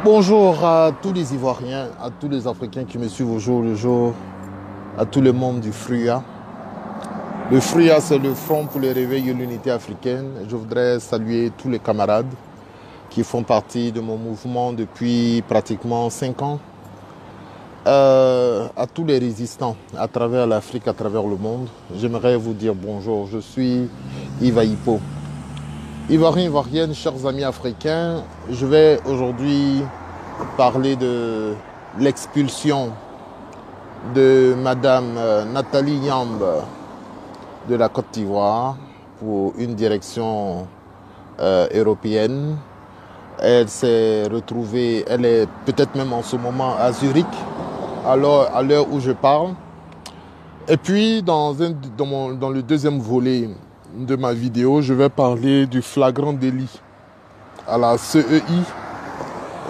Bonjour à tous les Ivoiriens, à tous les Africains qui me suivent au jour le jour, à tout le monde du FRUA. Le FRUA, c'est le Front pour le réveil et l'unité africaine. Je voudrais saluer tous les camarades qui font partie de mon mouvement depuis pratiquement 5 ans. À tous les résistants à travers l'Afrique, à travers le monde, j'aimerais vous dire bonjour. Je suis Iva Hippo. Ivoiriens, Ivoiriennes, chers amis africains, je vais aujourd'hui parler de l'expulsion de Madame Nathalie Yamb de la Côte d'Ivoire pour une direction européenne. Elle s'est retrouvée, elle est peut-être même en ce moment à Zurich, à l'heure où je parle. Et puis dans le deuxième volet de ma vidéo, je vais parler du flagrant délit à la CEI.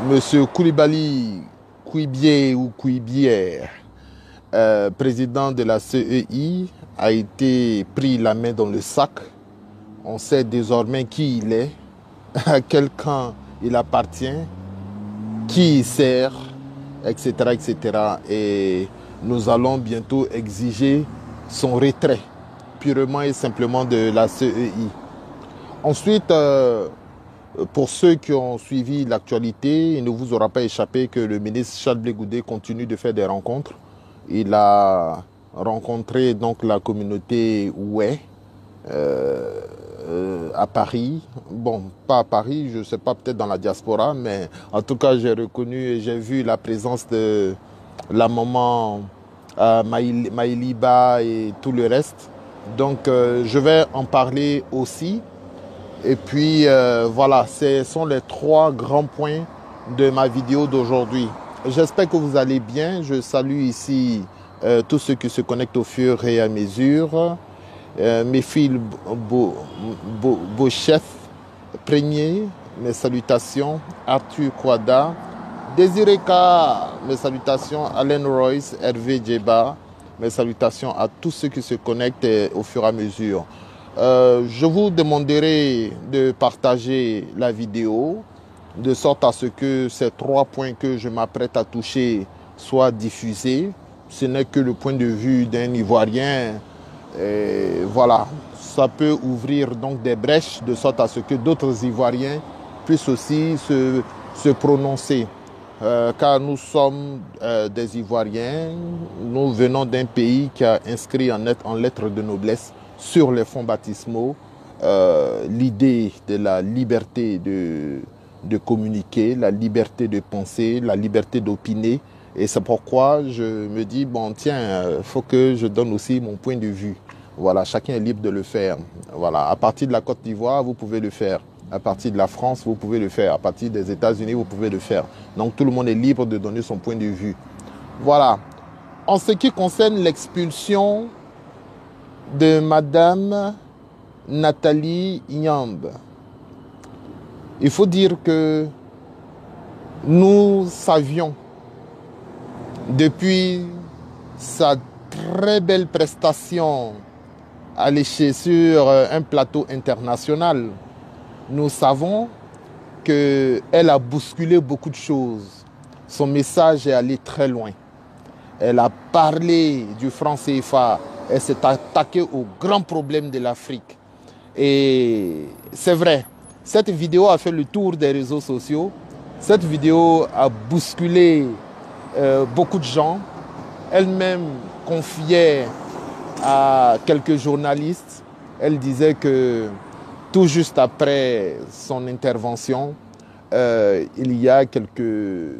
Monsieur Koulibaly Kouibié ou Kouibière, président de la CEI, a été pris la main dans le sac. On sait désormais qui il est, à quel camp il appartient, qui il sert, etc., etc. Et nous allons bientôt exiger son retrait, purement et simplement de la CEI. Ensuite, pour ceux qui ont suivi l'actualité, il ne vous aura pas échappé que le ministre Charles Blé Goudé continue de faire des rencontres. Il a rencontré donc la communauté Oué à Paris. Bon, pas à Paris, je ne sais pas, peut-être dans la diaspora, mais en tout cas, j'ai reconnu et j'ai vu la présence de la maman Maïliba et tout le reste. Donc, je vais en parler aussi. Et puis, voilà, ce sont les 3 grands points de ma vidéo d'aujourd'hui. J'espère que vous allez bien. Je salue ici tous ceux qui se connectent au fur et à mesure. Mes fils Beauchef, Prégnier, mes salutations. Arthur Kouada, Désiré K, mes salutations. Alain Royce, Hervé Djeba, mes salutations à tous ceux qui se connectent au fur et à mesure. Je vous demanderai de partager la vidéo de sorte à ce que ces 3 points que je m'apprête à toucher soient diffusés. Ce n'est que le point de vue d'un Ivoirien. Et voilà, ça peut ouvrir donc des brèches de sorte à ce que d'autres Ivoiriens puissent aussi se prononcer. Car nous sommes des Ivoiriens, nous venons d'un pays qui a inscrit en lettres de noblesse sur les fonds baptismaux l'idée de la liberté de communiquer, la liberté de penser, la liberté d'opiner. Et c'est pourquoi je me dis, bon tiens, il faut que je donne aussi mon point de vue. Voilà, chacun est libre de le faire. Voilà, à partir de la Côte d'Ivoire, vous pouvez le faire. À partir de la France, vous pouvez le faire. À partir des États-Unis, vous pouvez le faire. Donc tout le monde est libre de donner son point de vue. Voilà. En ce qui concerne l'expulsion de Madame Nathalie Yamb, il faut dire que nous savions depuis sa très belle prestation alléchée sur un plateau international, nous savons qu'elle a bousculé beaucoup de choses. Son message est allé très loin. Elle a parlé du franc CFA. Elle s'est attaquée aux grands problèmes de l'Afrique. Et c'est vrai, cette vidéo a fait le tour des réseaux sociaux. Cette vidéo a bousculé beaucoup de gens. Elle-même confiait à quelques journalistes. Elle disait que tout juste après son intervention, il y a quelques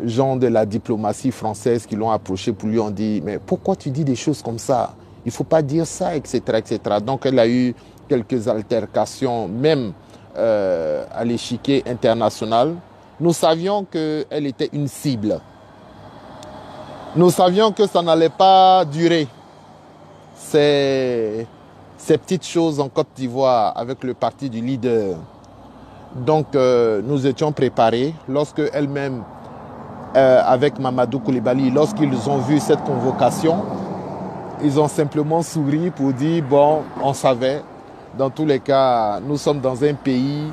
gens de la diplomatie française qui l'ont approché pour lui ont dit « Mais pourquoi tu dis des choses comme ça? Il ne faut pas dire ça, etc. etc. » Donc elle a eu quelques altercations, même à l'échiquier international. Nous savions qu'elle était une cible. Nous savions que ça n'allait pas durer. Ces petites choses en Côte d'Ivoire avec le parti du leader. Donc nous étions préparés lorsque elle-même, avec Mamadou Koulibaly, lorsqu'ils ont vu cette convocation, ils ont simplement souri pour dire bon, on savait. Dans tous les cas, nous sommes dans un pays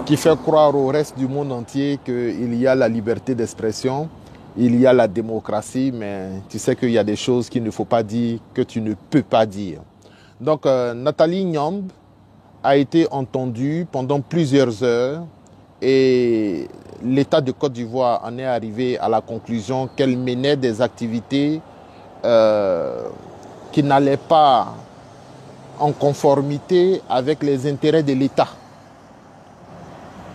qui fait croire au reste du monde entier qu'il y a la liberté d'expression, il y a la démocratie, mais tu sais qu'il y a des choses qu'il ne faut pas dire, que tu ne peux pas dire. Donc Nathalie Nyambe a été entendue pendant plusieurs heures et l'État de Côte d'Ivoire en est arrivé à la conclusion qu'elle menait des activités qui n'allaient pas en conformité avec les intérêts de l'État.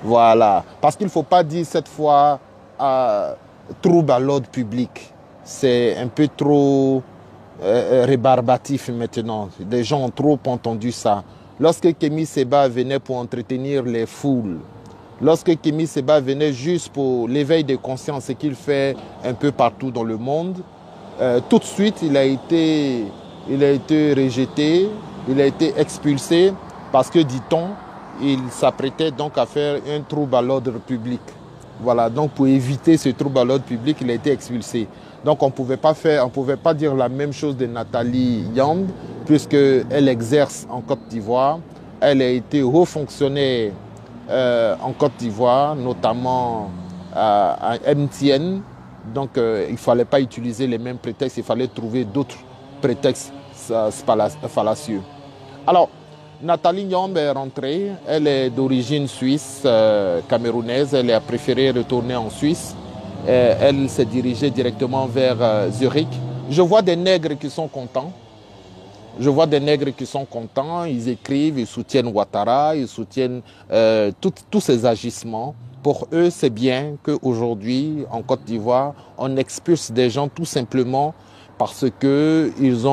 Voilà. Parce qu'il ne faut pas dire cette fois trouble à l'ordre public. C'est un peu trop rébarbatif maintenant. Les gens ont trop entendu ça. Lorsque Kémy Séba venait pour entretenir les foules, lorsque Kémy Séba venait juste pour l'éveil de conscience, ce qu'il fait un peu partout dans le monde, tout de suite il a été rejeté, il a été expulsé parce que, dit-on, il s'apprêtait donc à faire un trouble à l'ordre public. Voilà, donc pour éviter ce trouble à l'ordre public, il a été expulsé. Donc on ne pouvait pas dire la même chose de Nathalie Nyambe, puisqu'elle exerce en Côte d'Ivoire. Elle a été haut fonctionnaire en Côte d'Ivoire, notamment à MTN. Donc il ne fallait pas utiliser les mêmes prétextes, il fallait trouver d'autres prétextes fallacieux. Alors, Nathalie Nyambe est rentrée, elle est d'origine suisse, camerounaise, elle a préféré retourner en Suisse. Elle s'est dirigée directement vers Zurich. Je vois des nègres qui sont contents. Ils écrivent, ils soutiennent Ouattara, ils soutiennent tous ces agissements. Pour eux, c'est bien qu'aujourd'hui, en Côte d'Ivoire, on expulse des gens tout simplement parce qu'ils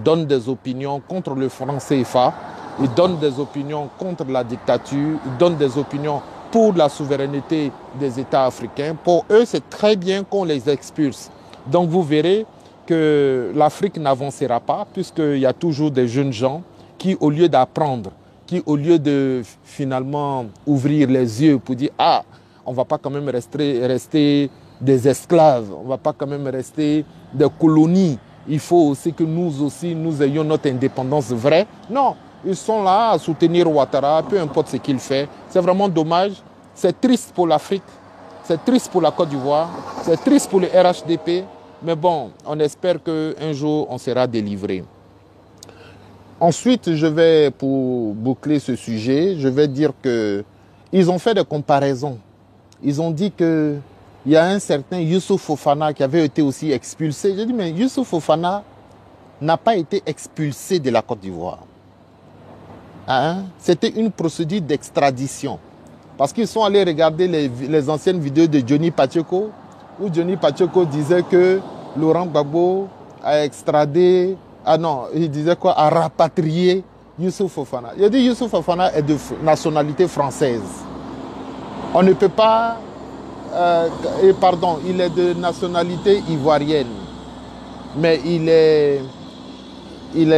donnent des opinions contre le franc CFA, ils donnent des opinions contre la dictature, ils donnent des opinions pour la souveraineté des États africains. Pour eux, c'est très bien qu'on les expulse. Donc vous verrez que l'Afrique n'avancera pas, puisqu'il y a toujours des jeunes gens qui, au lieu d'apprendre, qui, au lieu de finalement ouvrir les yeux pour dire « Ah, on ne va pas quand même rester des esclaves, on ne va pas quand même rester des colonies. Il faut aussi que nous ayons notre indépendance vraie. » Non, ils sont là à soutenir Ouattara, peu importe ce qu'il fait. C'est vraiment dommage. C'est triste pour l'Afrique, c'est triste pour la Côte d'Ivoire, c'est triste pour le RHDP. Mais bon, on espère qu'un jour, on sera délivré. Ensuite, pour boucler ce sujet, je vais dire qu'ils ont fait des comparaisons. Ils ont dit qu'il y a un certain Youssouf Fofana qui avait été aussi expulsé. J'ai dit, mais Youssouf Fofana n'a pas été expulsé de la Côte d'Ivoire. Hein? C'était une procédure d'extradition. Parce qu'ils sont allés regarder les anciennes vidéos de Johnny Pacheco, où Johnny Pacheco disait que Laurent Gbagbo a extradé, il disait quoi, a rapatrié Youssouf Fofana. Il a dit Youssouf Fofana est de nationalité française. On ne peut pas, il est de nationalité ivoirienne, mais il est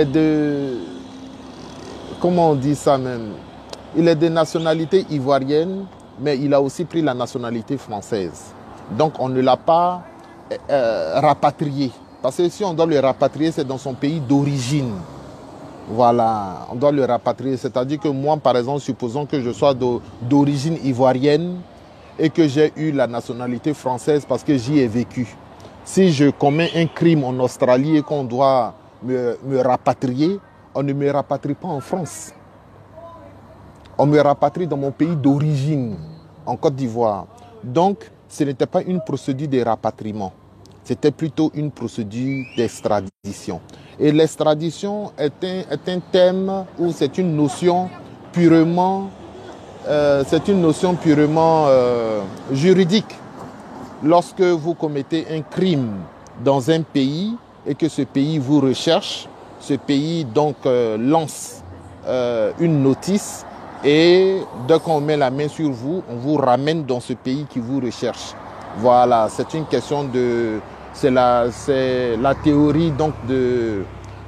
de, comment on dit ça même? Il est de nationalité ivoirienne, mais il a aussi pris la nationalité française. Donc on ne l'a pas rapatrié. Parce que si on doit le rapatrier, c'est dans son pays d'origine. Voilà, on doit le rapatrier. C'est-à-dire que moi, par exemple, supposons que je sois d'origine ivoirienne et que j'ai eu la nationalité française parce que j'y ai vécu. Si je commets un crime en Australie et qu'on doit me rapatrier, on ne me rapatrie pas en France. On me rapatrie dans mon pays d'origine, en Côte d'Ivoire. Donc, ce n'était pas une procédure de rapatriement. C'était plutôt une procédure d'extradition. Et l'extradition est un thème où c'est une notion purement, juridique. Lorsque vous commettez un crime dans un pays et que ce pays vous recherche, ce pays donc lance une notice et dès qu'on met la main sur vous, on vous ramène dans ce pays qui vous recherche. Voilà, c'est une question de... C'est la théorie donc de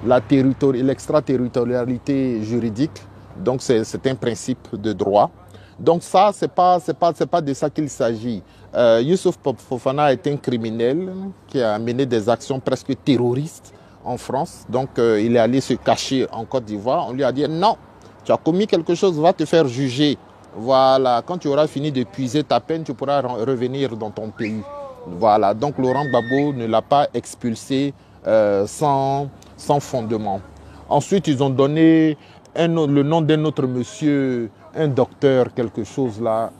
l'extraterritorialité juridique. Donc c'est un principe de droit. Donc ça, c'est pas de ça qu'il s'agit. Youssouf Fofana est un criminel qui a mené des actions presque terroristes en France. Donc il est allé se cacher en Côte d'Ivoire. On lui a dit non, tu as commis quelque chose, va te faire juger Voilà, quand tu auras fini de puiser ta peine, tu pourras revenir dans ton pays. Voilà, donc Laurent Gbagbo ne l'a pas expulsé sans fondement. Ensuite, ils ont donné le nom d'un autre monsieur, un docteur, quelque chose là.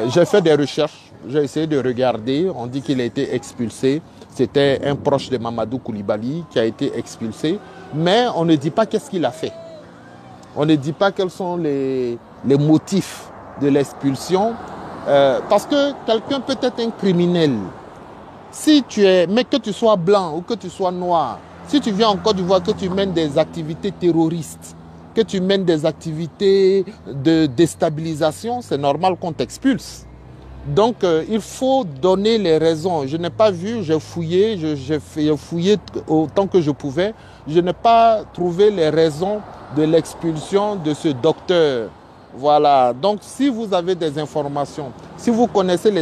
J'ai fait des recherches, j'ai essayé de regarder, on dit qu'il a été expulsé. C'était un proche de Mamadou Koulibaly qui a été expulsé, mais on ne dit pas qu'est-ce qu'il a fait. On ne dit pas quels sont les motifs de l'expulsion, parce que quelqu'un peut être un criminel. Si tu es, mais que tu sois blanc ou que tu sois noir, si tu viens en Côte d'Ivoire, que tu mènes des activités terroristes, que tu mènes des activités de déstabilisation, c'est normal qu'on t'expulse. Donc, il faut donner les raisons. Je n'ai pas vu, j'ai fouillé, j'ai fouillé autant que je pouvais. Je n'ai pas trouvé les raisons de l'expulsion de ce docteur. Voilà. Donc, si vous avez des informations, si vous connaissez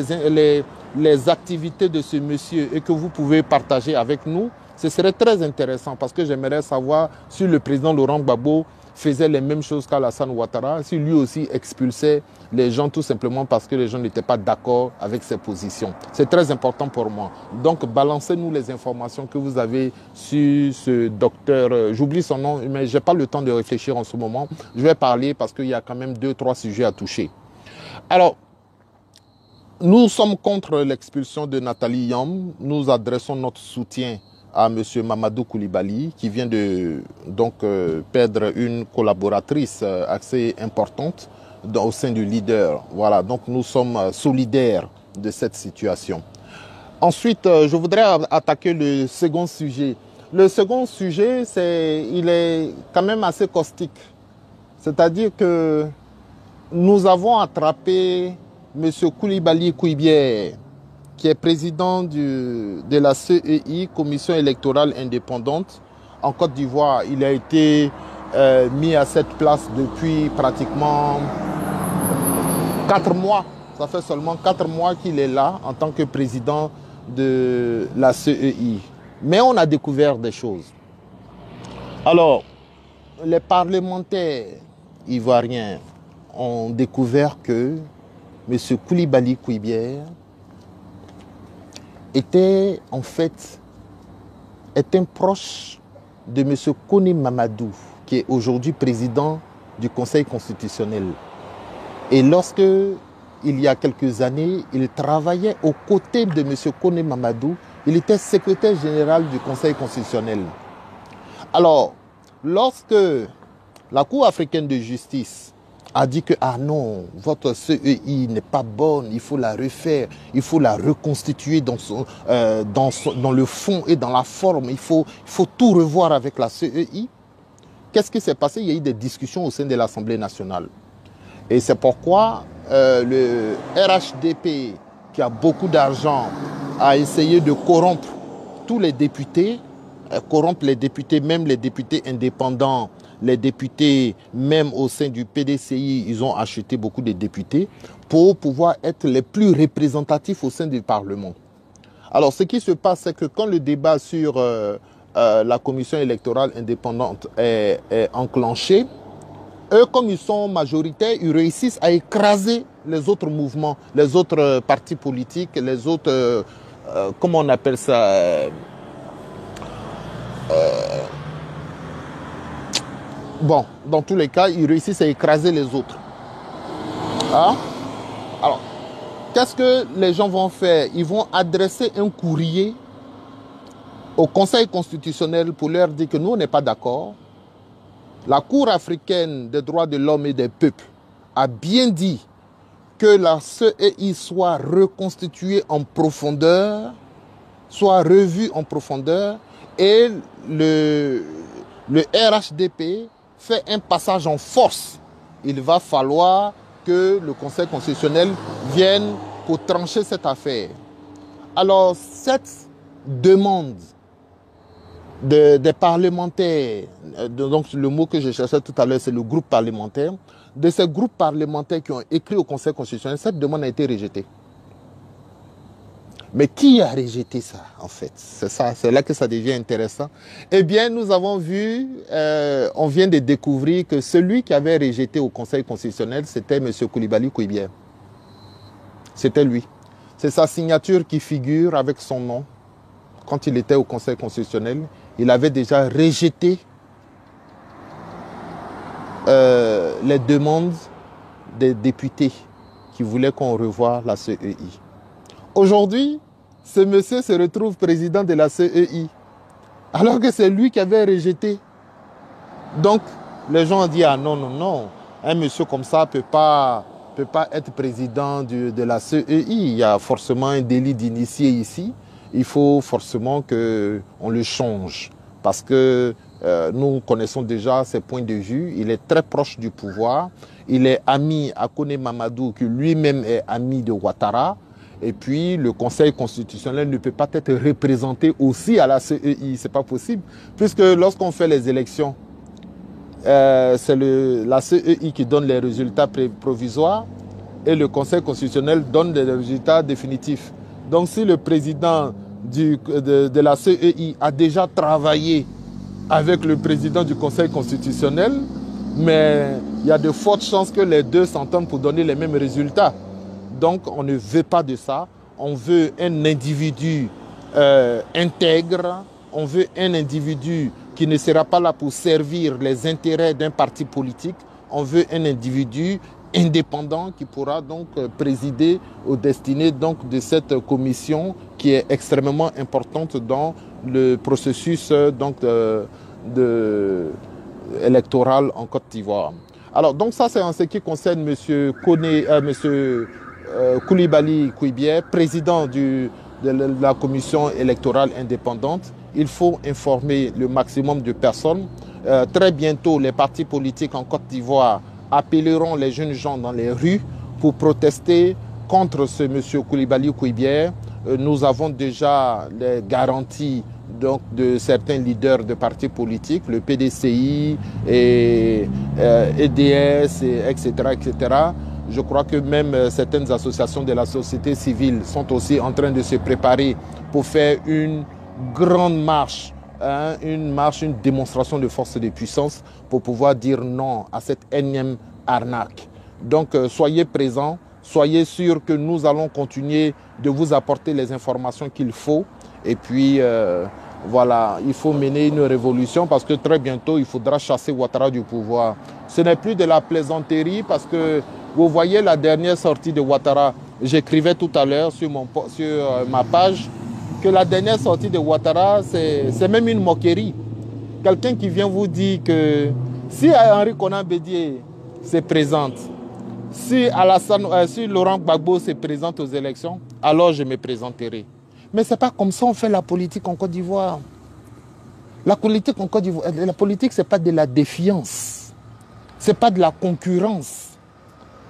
les activités de ce monsieur et que vous pouvez partager avec nous, ce serait très intéressant parce que j'aimerais savoir si le président Laurent Gbagbo faisait les mêmes choses qu'Alassane Ouattara, si lui aussi expulsait les gens tout simplement parce que les gens n'étaient pas d'accord avec ses positions. C'est très important pour moi. Donc, balancez-nous les informations que vous avez sur ce docteur. J'oublie son nom, mais je n'ai pas le temps de réfléchir en ce moment. Je vais parler parce qu'il y a quand même 2-3 sujets à toucher. Alors, nous sommes contre l'expulsion de Nathalie Yamb. Nous adressons notre soutien à M. Mamadou Koulibaly, qui vient de perdre une collaboratrice assez importante au sein du leader. Voilà, donc nous sommes solidaires de cette situation. Ensuite, je voudrais attaquer le second sujet. Le second sujet, il est quand même assez caustique. C'est-à-dire que nous avons attrapé M. Koulibaly Kouibier, qui est président de la CEI, Commission électorale indépendante, en Côte d'Ivoire. Il a été mis à cette place depuis pratiquement 4 mois. Ça fait seulement 4 mois qu'il est là en tant que président de la CEI. Mais on a découvert des choses. Alors, les parlementaires ivoiriens ont découvert que M. Koulibaly Kouibier était en fait un proche de M. Kone Mamadou, qui est aujourd'hui président du Conseil constitutionnel. Et lorsque, il y a quelques années, il travaillait aux côtés de M. Kone Mamadou, il était secrétaire général du Conseil constitutionnel. Alors, lorsque la Cour africaine de justice a dit que, ah non, votre CEI n'est pas bonne, il faut la refaire, il faut la reconstituer dans le fond et dans la forme, il faut tout revoir avec la CEI. Qu'est-ce qui s'est passé? Il y a eu des discussions au sein de l'Assemblée nationale. Et c'est pourquoi le RHDP, qui a beaucoup d'argent, a essayé de corrompre tous les députés, corrompre les députés, même les députés indépendants. Les députés, même au sein du PDCI, ils ont acheté beaucoup de députés pour pouvoir être les plus représentatifs au sein du Parlement. Alors, ce qui se passe, c'est que quand le débat sur la commission électorale indépendante est enclenché, eux, comme ils sont majoritaires, ils réussissent à écraser les autres mouvements, les autres partis politiques, les autres, comment on appelle ça bon, dans tous les cas, ils réussissent à écraser les autres. Hein? Alors, qu'est-ce que les gens vont faire? Ils vont adresser un courrier au Conseil constitutionnel pour leur dire que nous, on n'est pas d'accord. La Cour africaine des droits de l'homme et des peuples a bien dit que la CEI soit reconstituée en profondeur, soit revue en profondeur, et le RHDP fait un passage en force. Il va falloir que le Conseil constitutionnel vienne pour trancher cette affaire. Alors, cette demande des parlementaires, donc le mot que je cherchais tout à l'heure, c'est le groupe parlementaire, de ces groupes parlementaires qui ont écrit au Conseil constitutionnel, cette demande a été rejetée. Mais qui a rejeté ça, en fait? C'est ça, c'est là que ça devient intéressant. Eh bien, nous avons vu, on vient de découvrir que celui qui avait rejeté au Conseil constitutionnel, c'était M. Coulibaly Kouibie. C'était lui. C'est sa signature qui figure avec son nom. Quand il était au Conseil constitutionnel, il avait déjà rejeté les demandes des députés qui voulaient qu'on revoie la CEI. Aujourd'hui, ce monsieur se retrouve président de la CEI, alors que c'est lui qui avait rejeté. Donc, les gens ont dit, ah non, non, non, un monsieur comme ça ne peut pas être président de la CEI. Il y a forcément un délit d'initié ici. Il faut forcément qu'on le change. Parce que nous connaissons déjà ses points de vue. Il est très proche du pouvoir. Il est ami à Kone Mamadou, qui lui-même est ami de Ouattara. Et puis, le Conseil constitutionnel ne peut pas être représenté aussi à la CEI. Ce n'est pas possible. Puisque lorsqu'on fait les élections, c'est la CEI qui donne les résultats provisoires et le Conseil constitutionnel donne les résultats définitifs. Donc, si le président de la CEI a déjà travaillé avec le président du Conseil constitutionnel, mais il y a de fortes chances que les deux s'entendent pour donner les mêmes résultats. Donc, on ne veut pas de ça. On veut un individu intègre. On veut un individu qui ne sera pas là pour servir les intérêts d'un parti politique. On veut un individu indépendant qui pourra donc présider aux destinées donc, de cette commission qui est extrêmement importante dans le processus donc, électoral en Côte d'Ivoire. Alors, donc ça, c'est en ce qui concerne M. Coulibaly Kouibie, président de la commission électorale indépendante. Il faut informer le maximum de personnes. Très bientôt, les partis politiques en Côte d'Ivoire appelleront les jeunes gens dans les rues pour protester contre ce M. Coulibaly Kouibie. Nous avons déjà les garanties donc, de certains leaders de partis politiques, le PDCI, et EDS, etc., etc. Je crois que même certaines associations de la société civile sont aussi en train de se préparer pour faire une grande marche, hein, une démonstration de force et de puissance pour pouvoir dire non à cette énième arnaque. Donc soyez présents, soyez sûrs que nous allons continuer de vous apporter les informations qu'il faut. Et puis voilà, il faut mener une révolution parce que très bientôt il faudra chasser Ouattara du pouvoir. Ce n'est plus de la plaisanterie parce que vous voyez la dernière sortie de Ouattara. J'écrivais tout à l'heure sur ma page que la dernière sortie de Ouattara, c'est même une moquerie. Quelqu'un qui vient vous dire que si Henri Konan Bédié se présente, si Laurent Gbagbo se présente aux élections, alors je me présenterai. Mais ce n'est pas comme ça on fait la politique en Côte d'Ivoire. La politique en Côte d'Ivoire, la politique, ce n'est pas de la défiance. Ce n'est pas de la concurrence.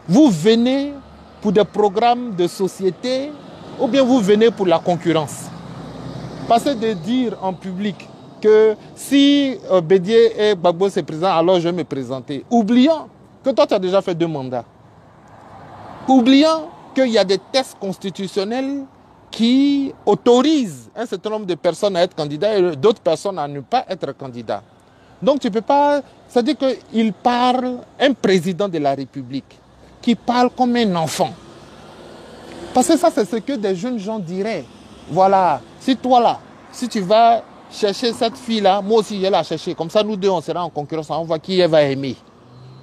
Vous venez pour des programmes de société ou bien vous venez pour la concurrence. Passez de dire en public que si Bédié et Gbagbo se présentent, alors je vais me présenter. Oubliant que toi, tu as déjà fait 2 mandats. Oubliant qu'il y a des tests constitutionnels qui autorisent un certain nombre de personnes à être candidats et d'autres personnes à ne pas être candidats. Donc tu ne peux pas... C'est-à-dire qu'il parle, un président de la République, qui parle comme un enfant. Parce que ça, c'est ce que des jeunes gens diraient. Voilà, si toi là, si tu vas chercher cette fille-là, moi aussi je vais la chercher. Comme ça, nous deux, on sera en concurrence, on voit qui elle va aimer.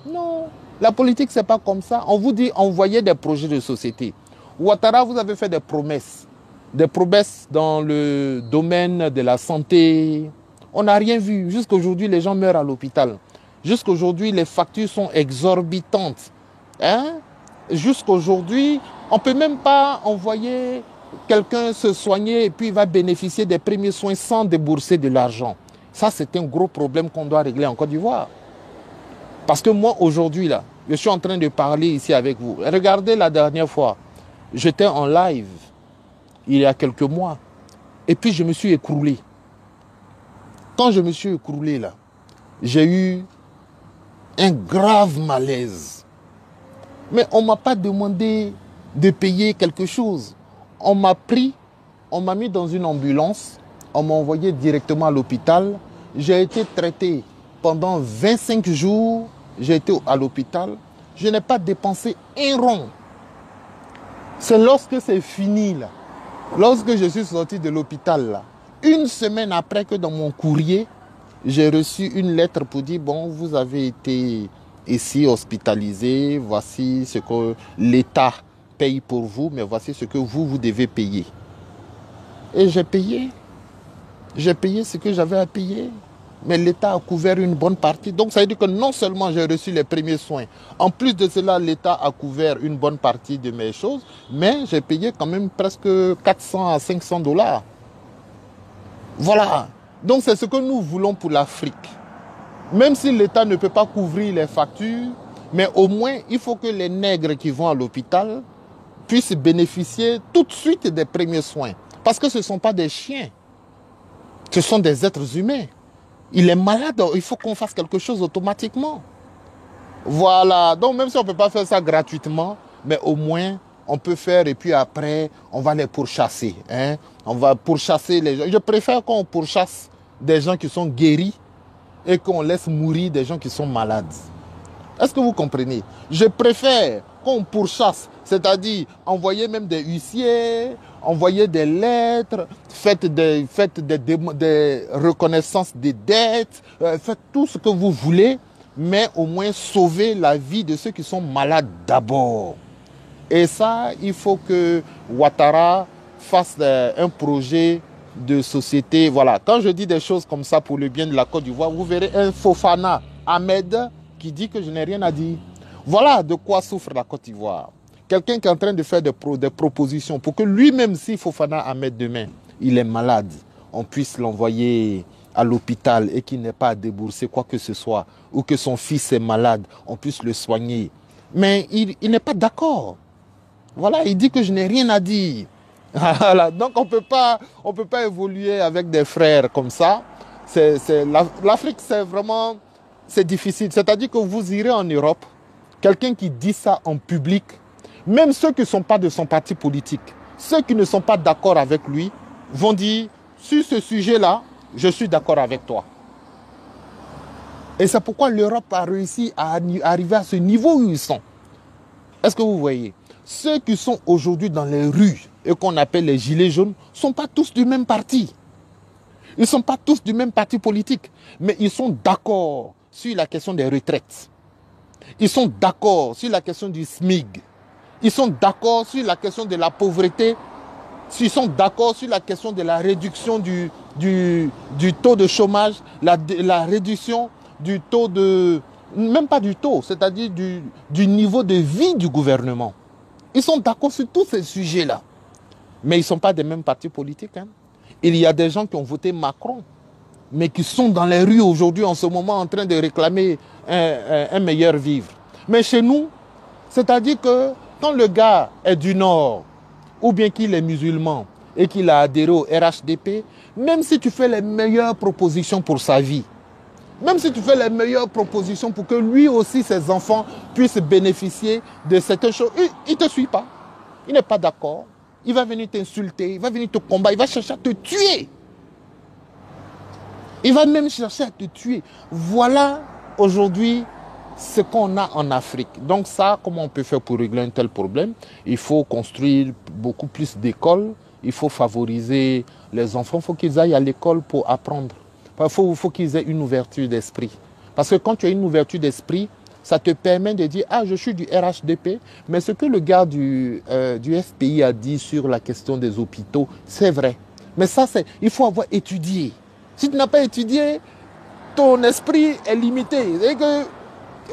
Non, la politique, ce n'est pas comme ça. On vous dit, envoyez des projets de société. Ouattara, vous avez fait des promesses. Des promesses dans le domaine de la santé. On n'a rien vu. Jusqu'à aujourd'hui, les gens meurent à l'hôpital. Jusqu'à aujourd'hui, les factures sont exorbitantes. Hein? Jusqu'à aujourd'hui, on ne peut même pas envoyer quelqu'un se soigner et puis il va bénéficier des premiers soins sans débourser de l'argent. Ça, c'est un gros problème qu'on doit régler en Côte d'Ivoire. Parce que moi, aujourd'hui, là, je suis en train de parler ici avec vous. Regardez la dernière fois, j'étais en live, il y a quelques mois, et puis je me suis écroulé. Quand je me suis écroulé, là, j'ai eu un grave malaise. Mais on ne m'a pas demandé de payer quelque chose. On m'a pris On m'a mis dans une ambulance, on m'a envoyé directement à l'hôpital. J'ai été traité pendant 25 jours, j'ai été à l'hôpital. Je n'ai pas dépensé un rond. C'est lorsque c'est fini, là, lorsque je suis sorti de l'hôpital, là, une semaine après que dans mon courrier, j'ai reçu une lettre pour dire, bon, vous avez été ici hospitalisé, voici ce que l'État paye pour vous, mais voici ce que vous devez payer. Et j'ai payé ce que j'avais à payer. Mais l'État a couvert une bonne partie. Donc ça veut dire que non seulement j'ai reçu les premiers soins, en plus de cela, l'État a couvert une bonne partie de mes choses, mais j'ai payé quand même presque 400 à 500 dollars. Voilà. Donc c'est ce que nous voulons pour l'Afrique. Même si l'État ne peut pas couvrir les factures, mais au moins il faut que les nègres qui vont à l'hôpital puissent bénéficier tout de suite des premiers soins. Parce que ce ne sont pas des chiens. Ce sont des êtres humains. Il est malade, il faut qu'on fasse quelque chose automatiquement. Voilà, donc même si on ne peut pas faire ça gratuitement, mais au moins on peut faire et puis après on va les pourchasser. Hein? On va pourchasser les gens. Je préfère qu'on pourchasse des gens qui sont guéris et qu'on laisse mourir des gens qui sont malades. Est-ce que vous comprenez? Je préfère qu'on pourchasse, c'est-à-dire envoyer même des huissiers, envoyer des lettres, faites des reconnaissances des dettes, faites tout ce que vous voulez, mais au moins sauver la vie de ceux qui sont malades d'abord. Et ça, il faut que Ouattara fasse un projet de société. Voilà, quand je dis des choses comme ça pour le bien de la Côte d'Ivoire, vous verrez un Fofana Ahmed qui dit que je n'ai rien à dire. Voilà de quoi souffre la Côte d'Ivoire. Quelqu'un qui est en train de faire des propositions pour que lui-même, si Fofana Ahmed demain, il est malade, on puisse l'envoyer à l'hôpital et qu'il n'ait pas à débourser quoi que ce soit, ou que son fils est malade, on puisse le soigner. Mais il n'est pas d'accord. Voilà, il dit que je n'ai rien à dire. Voilà. Donc on peut pas évoluer avec des frères comme ça. L'Afrique, c'est vraiment... C'est difficile. C'est-à-dire que vous irez en Europe, quelqu'un qui dit ça en public, même ceux qui ne sont pas de son parti politique, ceux qui ne sont pas d'accord avec lui, vont dire, sur ce sujet-là, je suis d'accord avec toi. Et c'est pourquoi l'Europe a réussi à arriver à ce niveau où ils sont. Est-ce que vous voyez? Ceux qui sont aujourd'hui dans les rues et qu'on appelle les gilets jaunes ne sont pas tous du même parti. Ils ne sont pas tous du même parti politique, mais ils sont d'accord sur la question des retraites. Ils sont d'accord sur la question du SMIG. Ils sont d'accord sur la question de la pauvreté. Ils sont d'accord sur la question de la réduction du taux de chômage, la réduction du taux de... Même pas du taux, c'est-à-dire du niveau de vie du gouvernement. Ils sont d'accord sur tous ces sujets-là. Mais ils ne sont pas des mêmes partis politiques. Hein. Il y a des gens qui ont voté Macron, mais qui sont dans les rues aujourd'hui, en ce moment, en train de réclamer un meilleur vivre. Mais chez nous, c'est-à-dire que quand le gars est du Nord, ou bien qu'il est musulman, et qu'il a adhéré au RHDP, même si tu fais les meilleures propositions pour sa vie, même si tu fais les meilleures propositions pour que lui aussi, ses enfants, puissent bénéficier de certaines choses, il ne te suit pas. Il n'est pas d'accord. Il va venir t'insulter, il va venir te combattre, il va chercher à te tuer. Il va même chercher à te tuer. Voilà aujourd'hui ce qu'on a en Afrique. Donc ça, comment on peut faire pour régler un tel problème? Il faut construire beaucoup plus d'écoles. Il faut favoriser les enfants. Il faut qu'ils aillent à l'école pour apprendre. Il faut qu'ils aient une ouverture d'esprit. Parce que quand tu as une ouverture d'esprit, ça te permet de dire, ah, je suis du RHDP, mais ce que le gars du FPI a dit sur la question des hôpitaux, c'est vrai. Mais ça, il faut avoir étudié. Si tu n'as pas étudié, ton esprit est limité. C'est que,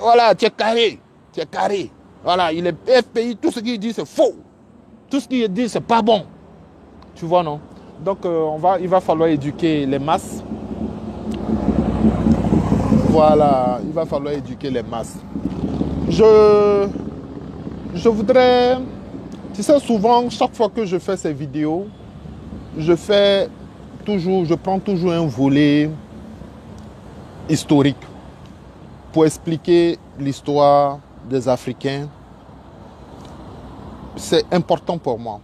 voilà, tu es carré. Tu es carré. Voilà, il est FPI, tout ce qu'il dit, c'est faux. Tout ce qu'il dit, c'est pas bon. Tu vois, non? Donc, il va falloir éduquer les masses. Voilà, il va falloir éduquer les masses. Je voudrais... Tu sais, souvent, chaque fois que je fais ces vidéos, je prends toujours un volet historique pour expliquer l'histoire des Africains. C'est important pour moi.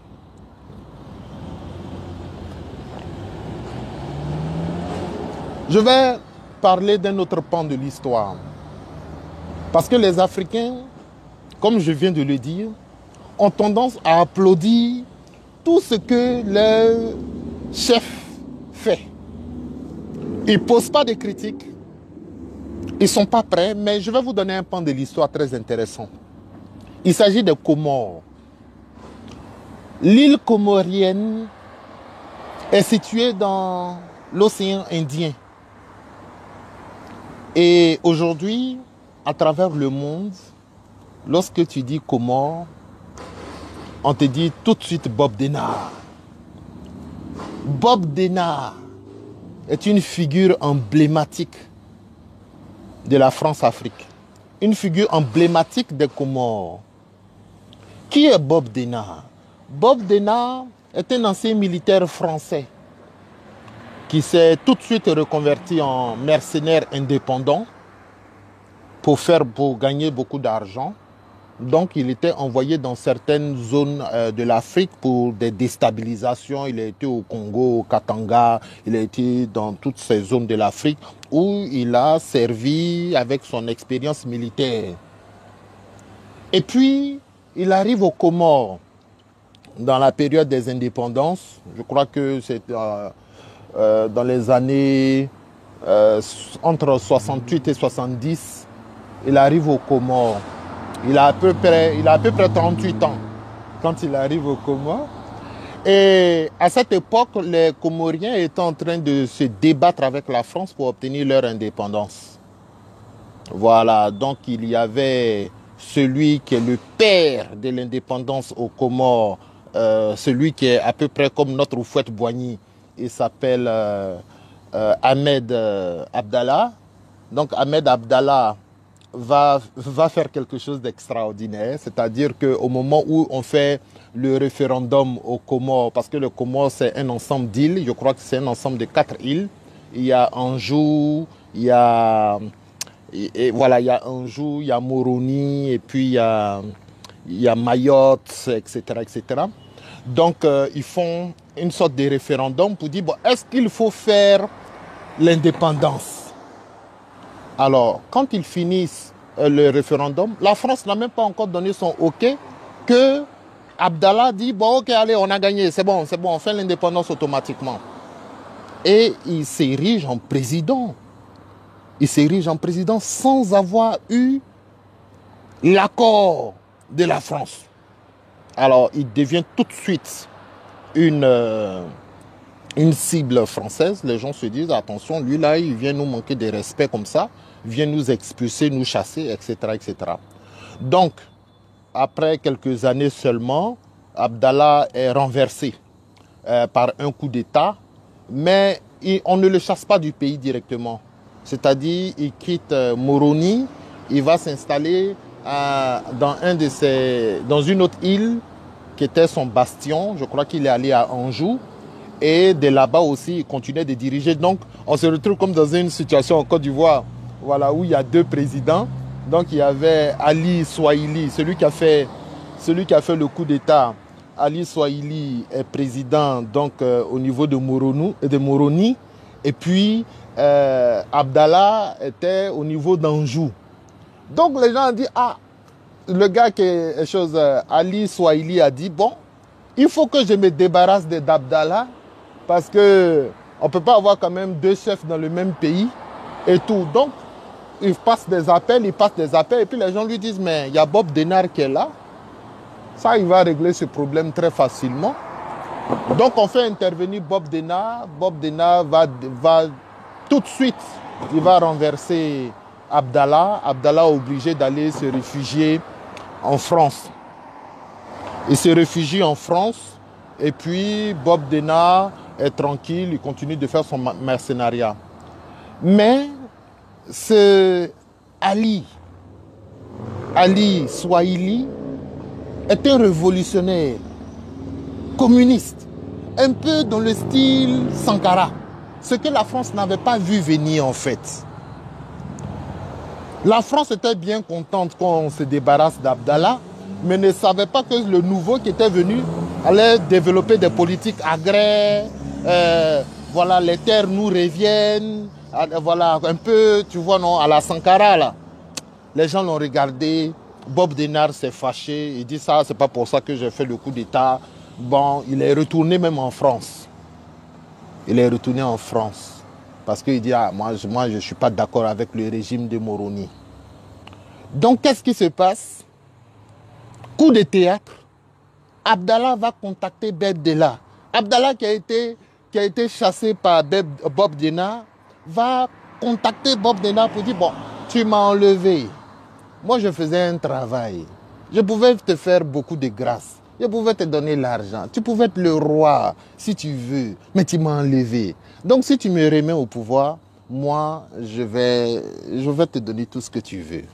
Je vais parler d'un autre pan de l'histoire. Parce que les Africains, comme je viens de le dire, ont tendance à applaudir tout ce que le chef fait. Ils ne posent pas de critiques. Ils ne sont pas prêts, mais je vais vous donner un pan de l'histoire très intéressant. Il s'agit des Comores. L'île comorienne est située dans l'océan Indien. Et aujourd'hui, à travers le monde, lorsque tu dis Comores, on te dit tout de suite Bob Denard. Bob Denard est une figure emblématique de la France-Afrique. Une figure emblématique des Comores. Qui est Bob Denard? Bob Denard est un ancien militaire français qui s'est tout de suite reconverti en mercenaire indépendant pour gagner beaucoup d'argent. Donc, il était envoyé dans certaines zones de l'Afrique pour des déstabilisations. Il a été au Congo, au Katanga, il a été dans toutes ces zones de l'Afrique où il a servi avec son expérience militaire. Et puis, il arrive aux Comores dans la période des indépendances. Je crois que c'est dans les années entre 68 et 70. Il arrive aux Comores. Il a à peu près 38 ans quand il arrive aux Comores. Et à cette époque, les Comoriens étaient en train de se débattre avec la France pour obtenir leur indépendance. Voilà, donc il y avait celui qui est le père de l'indépendance aux Comores, celui qui est à peu près comme notre Houphouët-Boigny. Il s'appelle Ahmed Abdallah. Donc Ahmed Abdallah va faire quelque chose d'extraordinaire, c'est-à-dire qu'au moment où on fait le référendum aux Comores, parce que le Comores c'est un ensemble d'îles, je crois que c'est un ensemble de 4 îles, il y a Anjou, il y a Anjou, il y a Moroni, et puis il y a Mayotte, etc., etc. Donc ils font une sorte de référendum pour dire, bon, est-ce qu'il faut faire l'indépendance? Alors, quand ils finissent le référendum, la France n'a même pas encore donné son OK, que Abdallah dit, bon, OK, allez, on a gagné, c'est bon, on fait l'indépendance automatiquement. Et il s'érige en président. Il s'érige en président sans avoir eu l'accord de la France. Alors, il devient tout de suite une cible française. Les gens se disent, attention, lui là, il vient nous manquer de respect comme ça, vient nous expulser, nous chasser, etc., etc. Donc, après quelques années seulement, Abdallah est renversé par un coup d'État, mais on ne le chasse pas du pays directement. C'est-à-dire, il quitte Moroni, il va s'installer dans une autre île qui était son bastion. Je crois qu'il est allé à Anjou. Et de là-bas aussi, il continuait de diriger. Donc, on se retrouve comme dans une situation en Côte d'Ivoire, voilà, où il y a 2 présidents. Donc, il y avait Ali Swahili, celui qui a fait le coup d'État. Ali Swahili est président donc, au niveau de Moroni. Et puis, Abdallah était au niveau d'Anjou. Donc, les gens ont dit, ah, le gars Ali Swahili a dit, bon, il faut que je me débarrasse d'Abdallah parce qu'on ne peut pas avoir quand même 2 chefs dans le même pays et tout. Donc, il passe des appels, et puis les gens lui disent, mais il y a Bob Denard qui est là. Ça, il va régler ce problème très facilement. Donc, on fait intervenir Bob Denard. Bob Denard va tout de suite, il va renverser Abdallah. Abdallah est obligé d'aller se réfugier en France. Il se réfugie en France et puis Bob Denard est tranquille, il continue de faire son mercenariat. Mais ce Ali Swahili est un révolutionnaire communiste, un peu dans le style Sankara, ce que la France n'avait pas vu venir en fait. La France était bien contente qu'on se débarrasse d'Abdallah, mais ne savait pas que le nouveau qui était venu allait développer des politiques agraires. Voilà, les terres nous reviennent, Voilà, un peu, tu vois, non, à la Sankara, là. Les gens l'ont regardé. Bob Denard s'est fâché. Il dit ça, c'est pas pour ça que j'ai fait le coup d'État. Bon, il est retourné même en France. Il est retourné en France. Parce qu'il dit, ah, moi, je ne suis pas d'accord avec le régime de Moroni. Donc, qu'est-ce qui se passe? Coup de théâtre. Abdallah va contacter Bob Denard. Abdallah qui a été chassé par Bob Denard va contacter Bob Denard pour dire, bon, tu m'as enlevé. Moi, je faisais un travail. Je pouvais te faire beaucoup de grâce. Je pouvais te donner l'argent. Tu pouvais être le roi si tu veux. Mais tu m'as enlevé. Donc, si tu me remets au pouvoir, moi, je vais te donner tout ce que tu veux.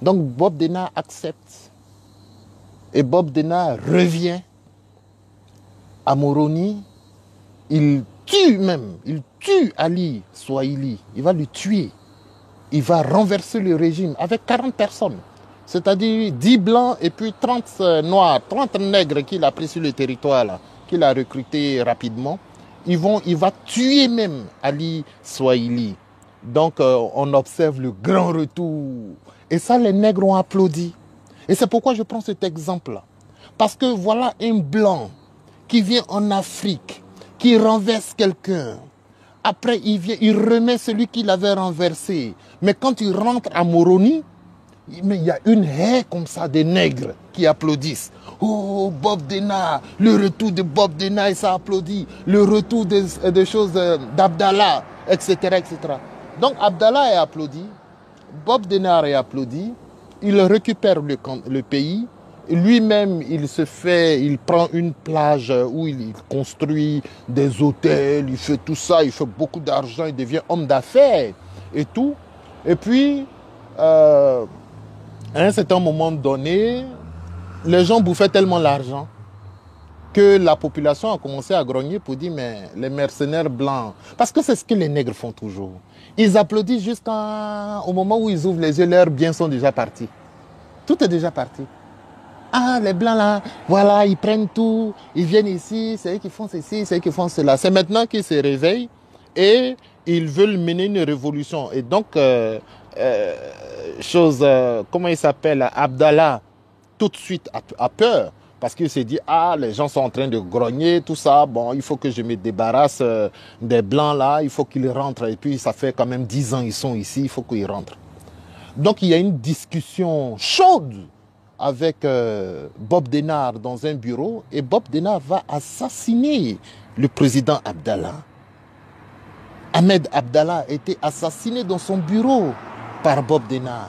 Donc, Bob Denard accepte. Et Bob Denard revient à Moroni. Il tue Ali Swahili. Il va le tuer. Il va renverser le régime avec 40 personnes. C'est-à-dire 10 blancs et puis 30 noirs, 30 nègres qu'il a pris sur le territoire, là, qu'il a recruté rapidement. Il va tuer même Ali Swahili. Donc on observe le grand retour. Et ça, les nègres ont applaudi. Et c'est pourquoi je prends cet exemple-là. Parce que voilà un blanc qui vient en Afrique, qui renverse quelqu'un. Après, il remet celui qui l'avait renversé. Mais quand il rentre à Moroni, mais il y a une haie comme ça des nègres qui applaudissent. Oh, Bob Denard, le retour de Bob Denard, et ça applaudit. Le retour des choses d'Abdallah, etc., etc. Donc Abdallah est applaudi, Bob Denard est applaudi, il récupère le pays. Lui-même, il prend une plage où il construit des hôtels, il fait tout ça, il fait beaucoup d'argent, il devient homme d'affaires et tout. Et puis, à un certain moment donné, les gens bouffaient tellement l'argent que la population a commencé à grogner pour dire, mais les mercenaires blancs, parce que c'est ce que les nègres font toujours. Ils applaudissent jusqu'au moment où ils ouvrent les yeux, leurs biens sont déjà partis. Tout est déjà parti. Ah, les blancs là, voilà, ils prennent tout, ils viennent ici, c'est eux qui font ceci, c'est eux qui font cela. C'est maintenant qu'ils se réveillent et ils veulent mener une révolution. Et donc, comment il s'appelle, Abdallah, tout de suite a peur. Parce qu'il s'est dit, ah, les gens sont en train de grogner, tout ça, bon, il faut que je me débarrasse des blancs là, il faut qu'ils rentrent. Et puis, ça fait quand même 10 ans qu'ils sont ici, il faut qu'ils rentrent. Donc, il y a une discussion chaude avec Bob Denard dans un bureau et Bob Denard va assassiner le président Abdallah. Ahmed Abdallah a été assassiné dans son bureau par Bob Denard.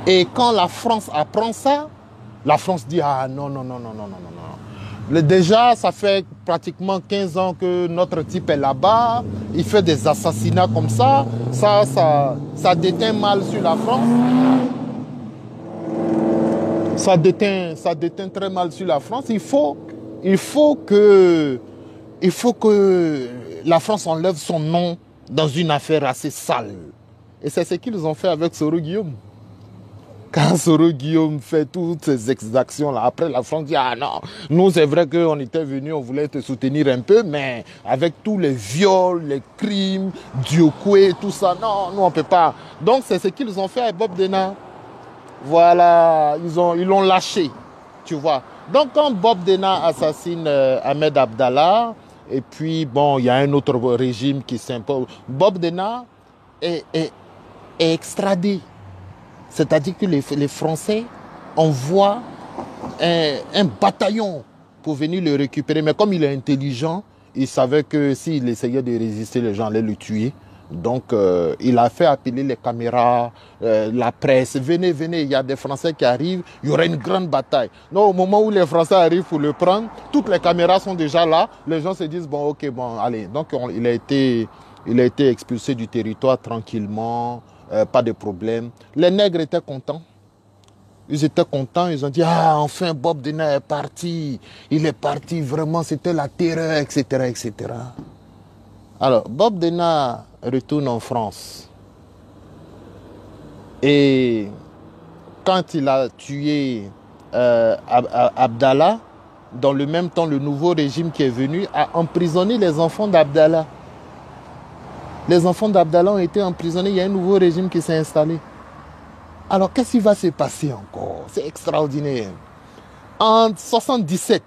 Et quand la France apprend ça, la France dit, ah non, non, non, non, non, non, non. Déjà, ça fait pratiquement 15 ans que notre type est là-bas, il fait des assassinats comme ça, ça déteint mal sur la France. Ça déteint très mal sur la France. Il faut que la France enlève son nom dans une affaire assez sale. Et c'est ce qu'ils ont fait avec Soro Guillaume. Quand Soro Guillaume fait toutes ces exactions-là, après la France dit, ah non, nous c'est vrai qu'on était venus, on voulait te soutenir un peu, mais avec tous les viols, les crimes, Diokoué, tout ça, non, nous on ne peut pas. Donc c'est ce qu'ils ont fait avec Bob Denard. Voilà, ils l'ont lâché, tu vois. Donc quand Bob Denard assassine Ahmed Abdallah, et puis bon, il y a un autre régime qui s'impose, Bob Denard est extradé. C'est-à-dire que les Français envoient un bataillon pour venir le récupérer. Mais comme il est intelligent, il savait que s'il essayait de résister, les gens allaient le tuer. Donc, il a fait appeler les caméras, la presse. Venez, venez, il y a des Français qui arrivent, il y aura une grande bataille. Donc, au moment où les Français arrivent pour le prendre, toutes les caméras sont déjà là. Les gens se disent, bon, ok, bon, allez. Donc, il a été expulsé du territoire tranquillement, pas de problème. Les nègres étaient contents. Ils étaient contents, ils ont dit, ah, enfin, Bob Denard est parti. Il est parti, vraiment, c'était la terreur, etc., etc. Alors, Bob Denard retourne en France. Et quand il a tué Abdallah, dans le même temps, le nouveau régime qui est venu a emprisonné les enfants d'Abdallah. Les enfants d'Abdallah ont été emprisonnés. Il y a un nouveau régime qui s'est installé. Alors, qu'est-ce qui va se passer encore? C'est extraordinaire. En 77,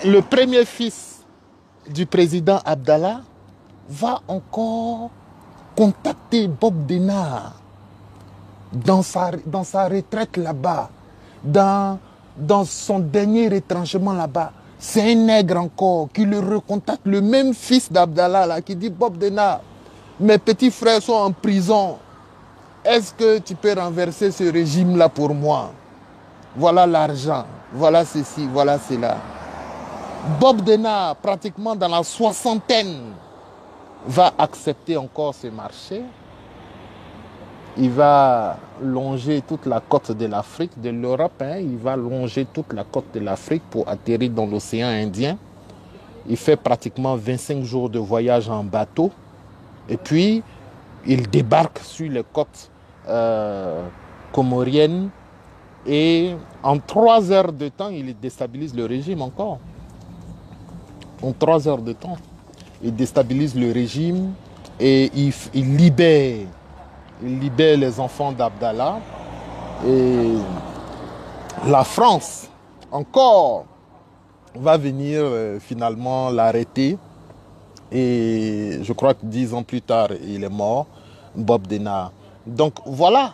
le premier fils du président Abdallah va encore contacter Bob Denard dans sa retraite là-bas, dans son dernier retranchement là-bas. C'est un nègre encore qui le recontacte, le même fils d'Abdallah là, qui dit: Bob Denard, mes petits frères sont en prison. Est-ce que tu peux renverser ce régime-là pour moi? Voilà l'argent, voilà ceci, voilà cela. Bob Denard, pratiquement dans la soixantaine, va accepter encore ce marché. Il va longer toute la côte de l'Afrique, de l'Europe. Il va longer toute la côte de l'Afrique pour atterrir dans l'océan Indien. Il fait pratiquement 25 jours de voyage en bateau. Et puis, il débarque sur les côtes comoriennes. Et en 3 heures de temps, il déstabilise le régime encore. En 3 heures de temps, il déstabilise le régime et il libère les enfants d'Abdallah. Et la France, encore, va venir finalement l'arrêter. Et je crois que 10 ans plus tard, il est mort, Bob Denard. Donc voilà,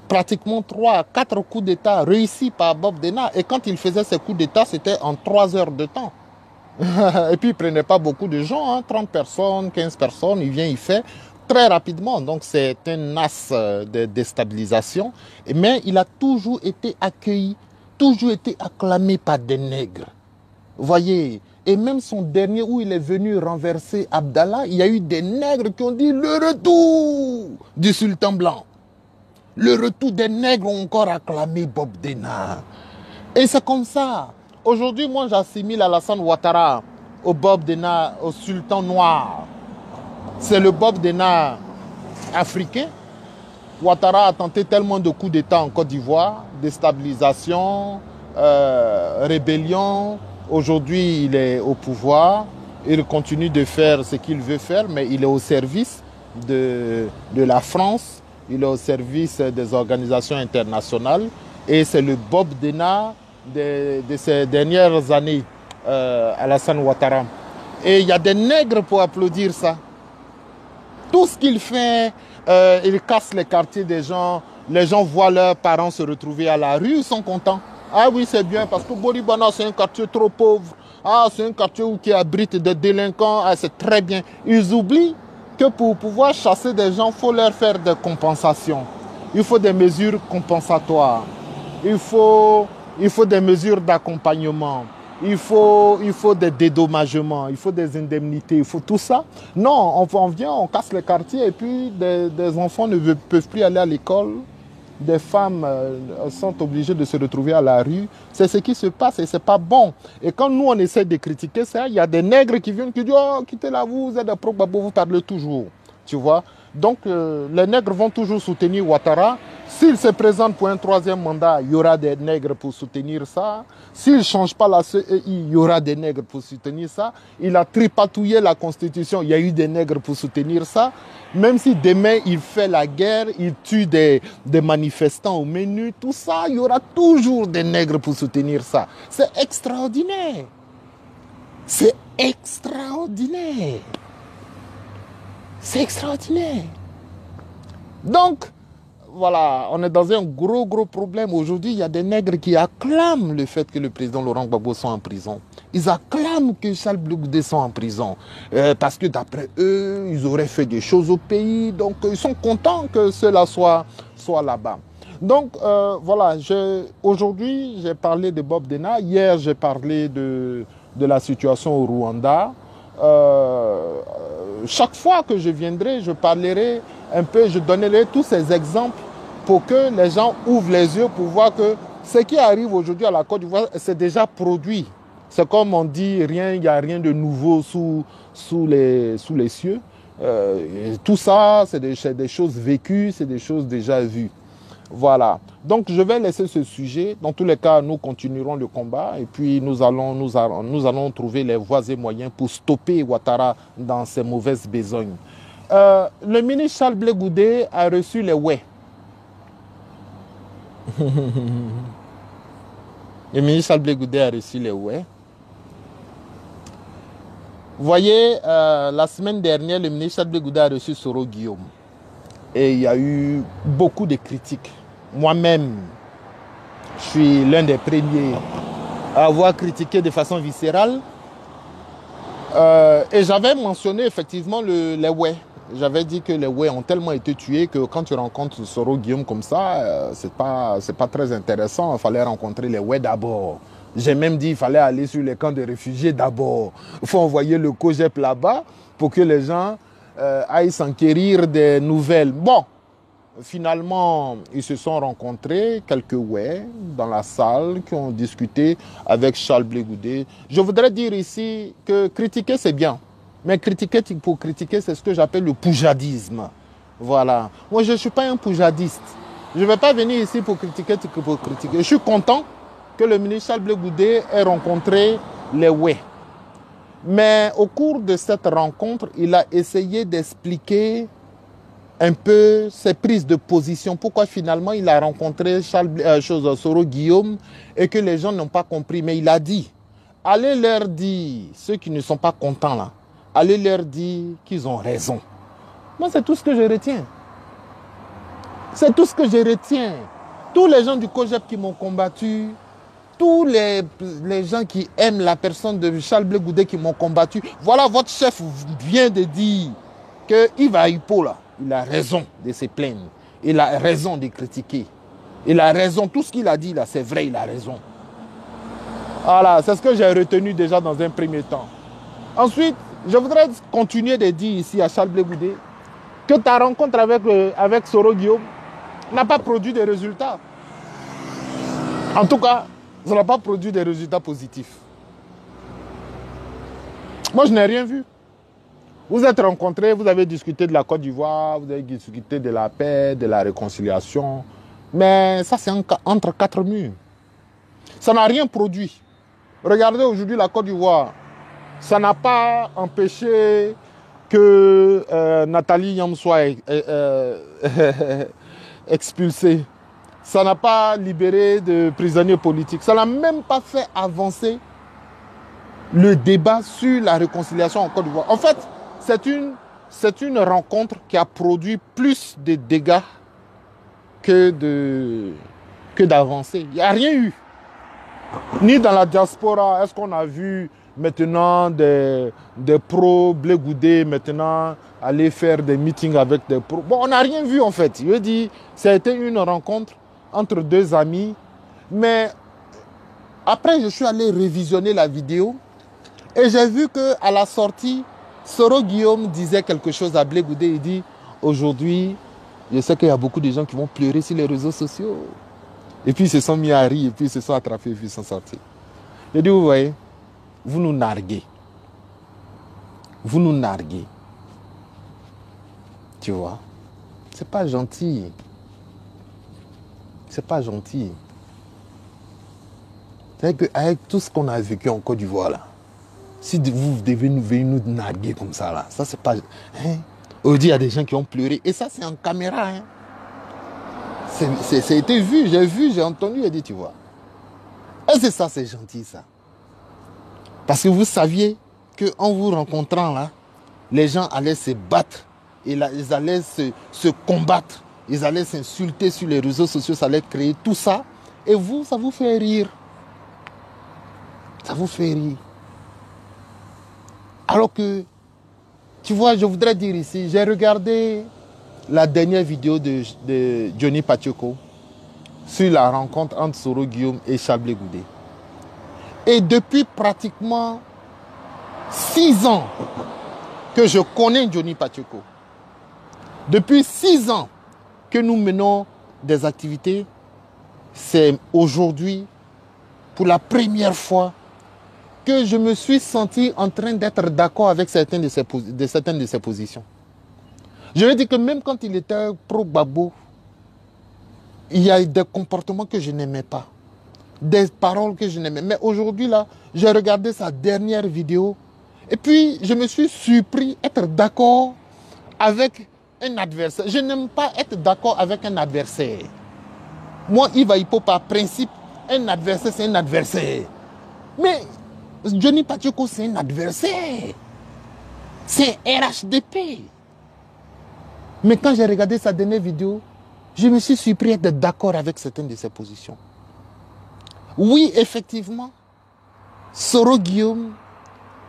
pratiquement 3 à 4 coups d'État réussis par Bob Denard. Et quand il faisait ses coups d'État, c'était en 3 heures de temps. Et puis il ne prenait pas beaucoup de gens, 30 personnes, 15 personnes, il vient, il fait très rapidement. Donc c'est un as de déstabilisation. Mais il a toujours été accueilli, toujours été acclamé par des nègres. Vous voyez, et même son dernier où il est venu renverser Abdallah, il y a eu des nègres qui ont dit: le retour du sultan blanc. Le retour des nègres ont encore acclamé Bob Denard. Et c'est comme ça. Aujourd'hui, moi, j'assimile Alassane Ouattara au Bob Denard, au sultan noir. C'est le Bob Denard africain. Ouattara a tenté tellement de coups d'État en Côte d'Ivoire, déstabilisation, rébellion. Aujourd'hui, il est au pouvoir. Il continue de faire ce qu'il veut faire, mais il est au service de la France. Il est au service des organisations internationales. Et c'est le Bob Denard de ces dernières années, Alassane Ouattara. Et il y a des nègres pour applaudir ça. Tout ce qu'il fait, il casse les quartiers des gens. Les gens voient leurs parents se retrouver à la rue, ils sont contents. Ah oui, c'est bien, parce que Boribana, c'est un quartier trop pauvre. Ah, c'est un quartier qui abrite des délinquants. Ah, c'est très bien. Ils oublient que pour pouvoir chasser des gens, il faut leur faire des compensations. Il faut des mesures compensatoires. Il faut des mesures d'accompagnement. Il faut des dédommagements. Il faut des indemnités. Il faut tout ça. Non, on vient, on casse les quartiers et puis des enfants ne peuvent plus aller à l'école. Des femmes sont obligées de se retrouver à la rue. C'est ce qui se passe et ce n'est pas bon. Et quand nous, on essaie de critiquer ça, il y a des nègres qui viennent qui disent: oh, quittez-la, vous êtes des pro-babo, vous parlez toujours. Tu vois? Donc, les nègres vont toujours soutenir Ouattara. S'il se présente pour un 3e mandat, il y aura des nègres pour soutenir ça. S'il ne change pas la CEI, il y aura des nègres pour soutenir ça. Il a tripatouillé la Constitution, il y a eu des nègres pour soutenir ça. Même si demain il fait la guerre, il tue des manifestants au menu, tout ça, il y aura toujours des nègres pour soutenir ça. C'est extraordinaire. C'est extraordinaire. C'est extraordinaire. Donc, voilà, on est dans un gros problème. Aujourd'hui, il y a des nègres qui acclament le fait que le président Laurent Gbagbo soit en prison. Ils acclament que Charles Blé Goudé soit en prison. Parce que d'après eux, ils auraient fait des choses au pays. Donc, ils sont contents que cela soit là-bas. Donc, voilà, aujourd'hui, j'ai parlé de Bob Denard. Hier, j'ai parlé de la situation au Rwanda. Chaque fois que je viendrai, je parlerai un peu, je donnerai tous ces exemples pour que les gens ouvrent les yeux pour voir que ce qui arrive aujourd'hui à la Côte d'Ivoire, c'est déjà produit. C'est comme on dit, il n'y a rien de nouveau sous les cieux. Tout ça, c'est des choses vécues, c'est des choses déjà vues. Voilà. Donc, je vais laisser ce sujet. Dans tous les cas, nous continuerons le combat et puis nous allons trouver les voies et moyens pour stopper Ouattara dans ses mauvaises besognes. Le ministre Charles Blé Goudé a reçu les ouais. Le ministre Charles Blé Goudé a reçu les ouais. Vous voyez, la semaine dernière, le ministre Charles Blé Goudé a reçu Soro Guillaume. Et il y a eu beaucoup de critiques. Moi-même, je suis l'un des premiers à avoir critiqué de façon viscérale. Et j'avais mentionné effectivement les ouais. J'avais dit que les ouais ont tellement été tués que quand tu rencontres Soro Guillaume comme ça, c'est pas très intéressant. Il fallait rencontrer les ouais d'abord. J'ai même dit qu'il fallait aller sur les camps de réfugiés d'abord. Il faut envoyer le COGEP là-bas pour que les gens aillent s'enquérir des nouvelles. Bon, finalement, ils se sont rencontrés, quelques ouais, dans la salle, qui ont discuté avec Charles Blé Goudé. Je voudrais dire ici que critiquer, c'est bien. Mais critiquer pour critiquer, c'est ce que j'appelle le poujadisme. Voilà. Moi, je ne suis pas un poujadiste. Je ne vais pas venir ici pour critiquer. Je suis content que le ministre Charles Blé Goudé ait rencontré les ouais. Mais au cours de cette rencontre, il a essayé d'expliquer un peu ses prises de position. Pourquoi finalement il a rencontré Soro Guillaume et que les gens n'ont pas compris. Mais il a dit, allez leur dire, ceux qui ne sont pas contents là, allez leur dire qu'ils ont raison. Moi, c'est tout ce que je retiens. C'est tout ce que je retiens. Tous les gens du COGEP qui m'ont combattu, tous les gens qui aiment la personne de Charles Blé Goudé qui m'ont combattu, voilà, votre chef vient de dire que Yves Aïpo, là, il a raison de se plaindre. Il a raison de critiquer. Il a raison. Tout ce qu'il a dit là, c'est vrai, il a raison. Voilà, c'est ce que j'ai retenu déjà dans un premier temps. Ensuite, je voudrais continuer de dire ici à Charles Blé Goudé que ta rencontre avec Soro Guillaume n'a pas produit de résultats. En tout cas, ça n'a pas produit des résultats positifs. Moi, je n'ai rien vu. Vous êtes rencontrés, vous avez discuté de la Côte d'Ivoire, vous avez discuté de la paix, de la réconciliation. Mais ça, c'est entre quatre murs. Ça n'a rien produit. Regardez aujourd'hui la Côte d'Ivoire. Ça n'a pas empêché que Nathalie Yam soit expulsée. Ça n'a pas libéré de prisonniers politiques. Ça n'a même pas fait avancer le débat sur la réconciliation en Côte d'Ivoire. En fait, c'est une rencontre qui a produit plus de dégâts que d'avancées. Il n'y a rien eu. Ni dans la diaspora, est-ce qu'on a vu maintenant des pro-Blé Goudé maintenant aller faire des meetings avec des pros. Bon, on n'a rien vu en fait. Je veux dire, ça a été une rencontre entre deux amis. Mais après, je suis allé révisionner la vidéo et j'ai vu qu'à la sortie, Soro Guillaume disait quelque chose à Blé Goudé. Il dit, aujourd'hui, je sais qu'il y a beaucoup de gens qui vont pleurer sur les réseaux sociaux. Et puis ils se sont mis à rire, et puis ils se sont attrapés, et puis ils sont sortis. Je dis, vous voyez, vous nous narguez. Vous nous narguez. Tu vois, c'est pas gentil. C'est pas gentil. C'est qu'avec tout ce qu'on a vécu en Côte d'Ivoire, là, si vous devez venir nous narguer comme ça, là, ça c'est pas... Hein? Aujourd'hui, il y a des gens qui ont pleuré. Et ça, c'est en caméra. Hein? Ça a été vu, j'ai entendu, j'ai dit, tu vois. Est-ce que ça, c'est gentil, ça? Parce que vous saviez qu'en vous rencontrant, là, les gens allaient se battre. Et là, ils allaient se combattre. Ils allaient s'insulter sur les réseaux sociaux. Ça allait créer tout ça. Et vous, ça vous fait rire. Ça vous fait rire. Alors que, tu vois, je voudrais dire ici, j'ai regardé la dernière vidéo de Johnny Pacheco sur la rencontre entre Soro Guillaume et Charles Blé Goudé. Et depuis pratiquement 6 ans que je connais Johnny Pacheco, depuis 6 ans que nous menons des activités, c'est aujourd'hui, pour la première fois, que je me suis senti en train d'être d'accord avec certaines de ses positions. Je veux dire que même quand il était pro-Gbagbo, il y a des comportements que je n'aimais pas, des paroles que je n'aimais. Mais aujourd'hui, là, j'ai regardé sa dernière vidéo et puis je me suis surpris être d'accord avec un adversaire. Je n'aime pas être d'accord avec un adversaire. Moi, Yves Aipo, par principe, un adversaire, c'est un adversaire. Mais Johnny Pacheco, c'est un adversaire. C'est un RHDP. Mais quand j'ai regardé sa dernière vidéo, je me suis surpris d'être d'accord avec certaines de ses positions. Oui, effectivement, Soro Guillaume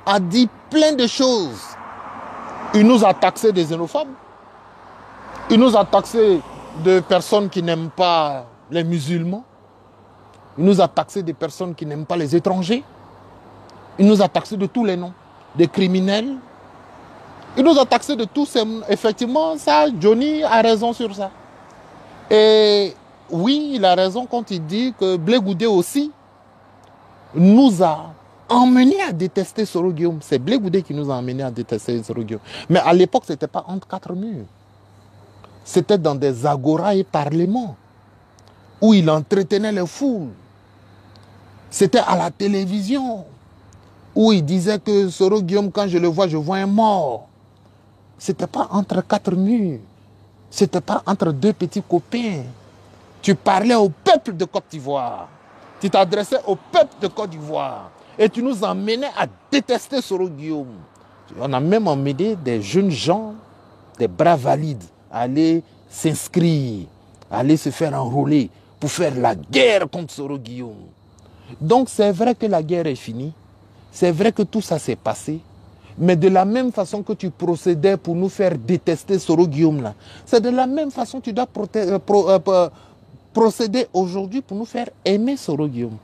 a dit plein de choses. Il nous a taxé des xénophobes. Il nous a taxé de personnes qui n'aiment pas les musulmans. Il nous a taxé des personnes qui n'aiment pas les étrangers. Il nous a taxé de tous les noms, des criminels. Il nous a taxé de tous ces... Effectivement, ça, Johnny a raison sur ça. Et oui, il a raison quand il dit que Blé Goudé aussi nous a emmenés à détester Soro Guillaume. C'est Blé Goudé qui nous a emmenés à détester Soro Guillaume. Mais à l'époque, ce n'était pas entre quatre murs. C'était dans des agoras et parlements où il entretenait les foules. C'était à la télévision où il disait que Soro Guillaume, quand je le vois, je vois un mort. Ce n'était pas entre quatre murs. Ce n'était pas entre deux petits copains. Tu parlais au peuple de Côte d'Ivoire. Tu t'adressais au peuple de Côte d'Ivoire. Et tu nous emmenais à détester Soro Guillaume. On a même emmené des jeunes gens, des bras valides, à aller s'inscrire, à aller se faire enrôler pour faire la guerre contre Soro Guillaume. Donc c'est vrai que la guerre est finie. C'est vrai que tout ça s'est passé. Mais de la même façon que tu procédais pour nous faire détester Soro Guillaume, là, c'est de la même façon que tu dois procéder aujourd'hui pour nous faire aimer Soro Guillaume.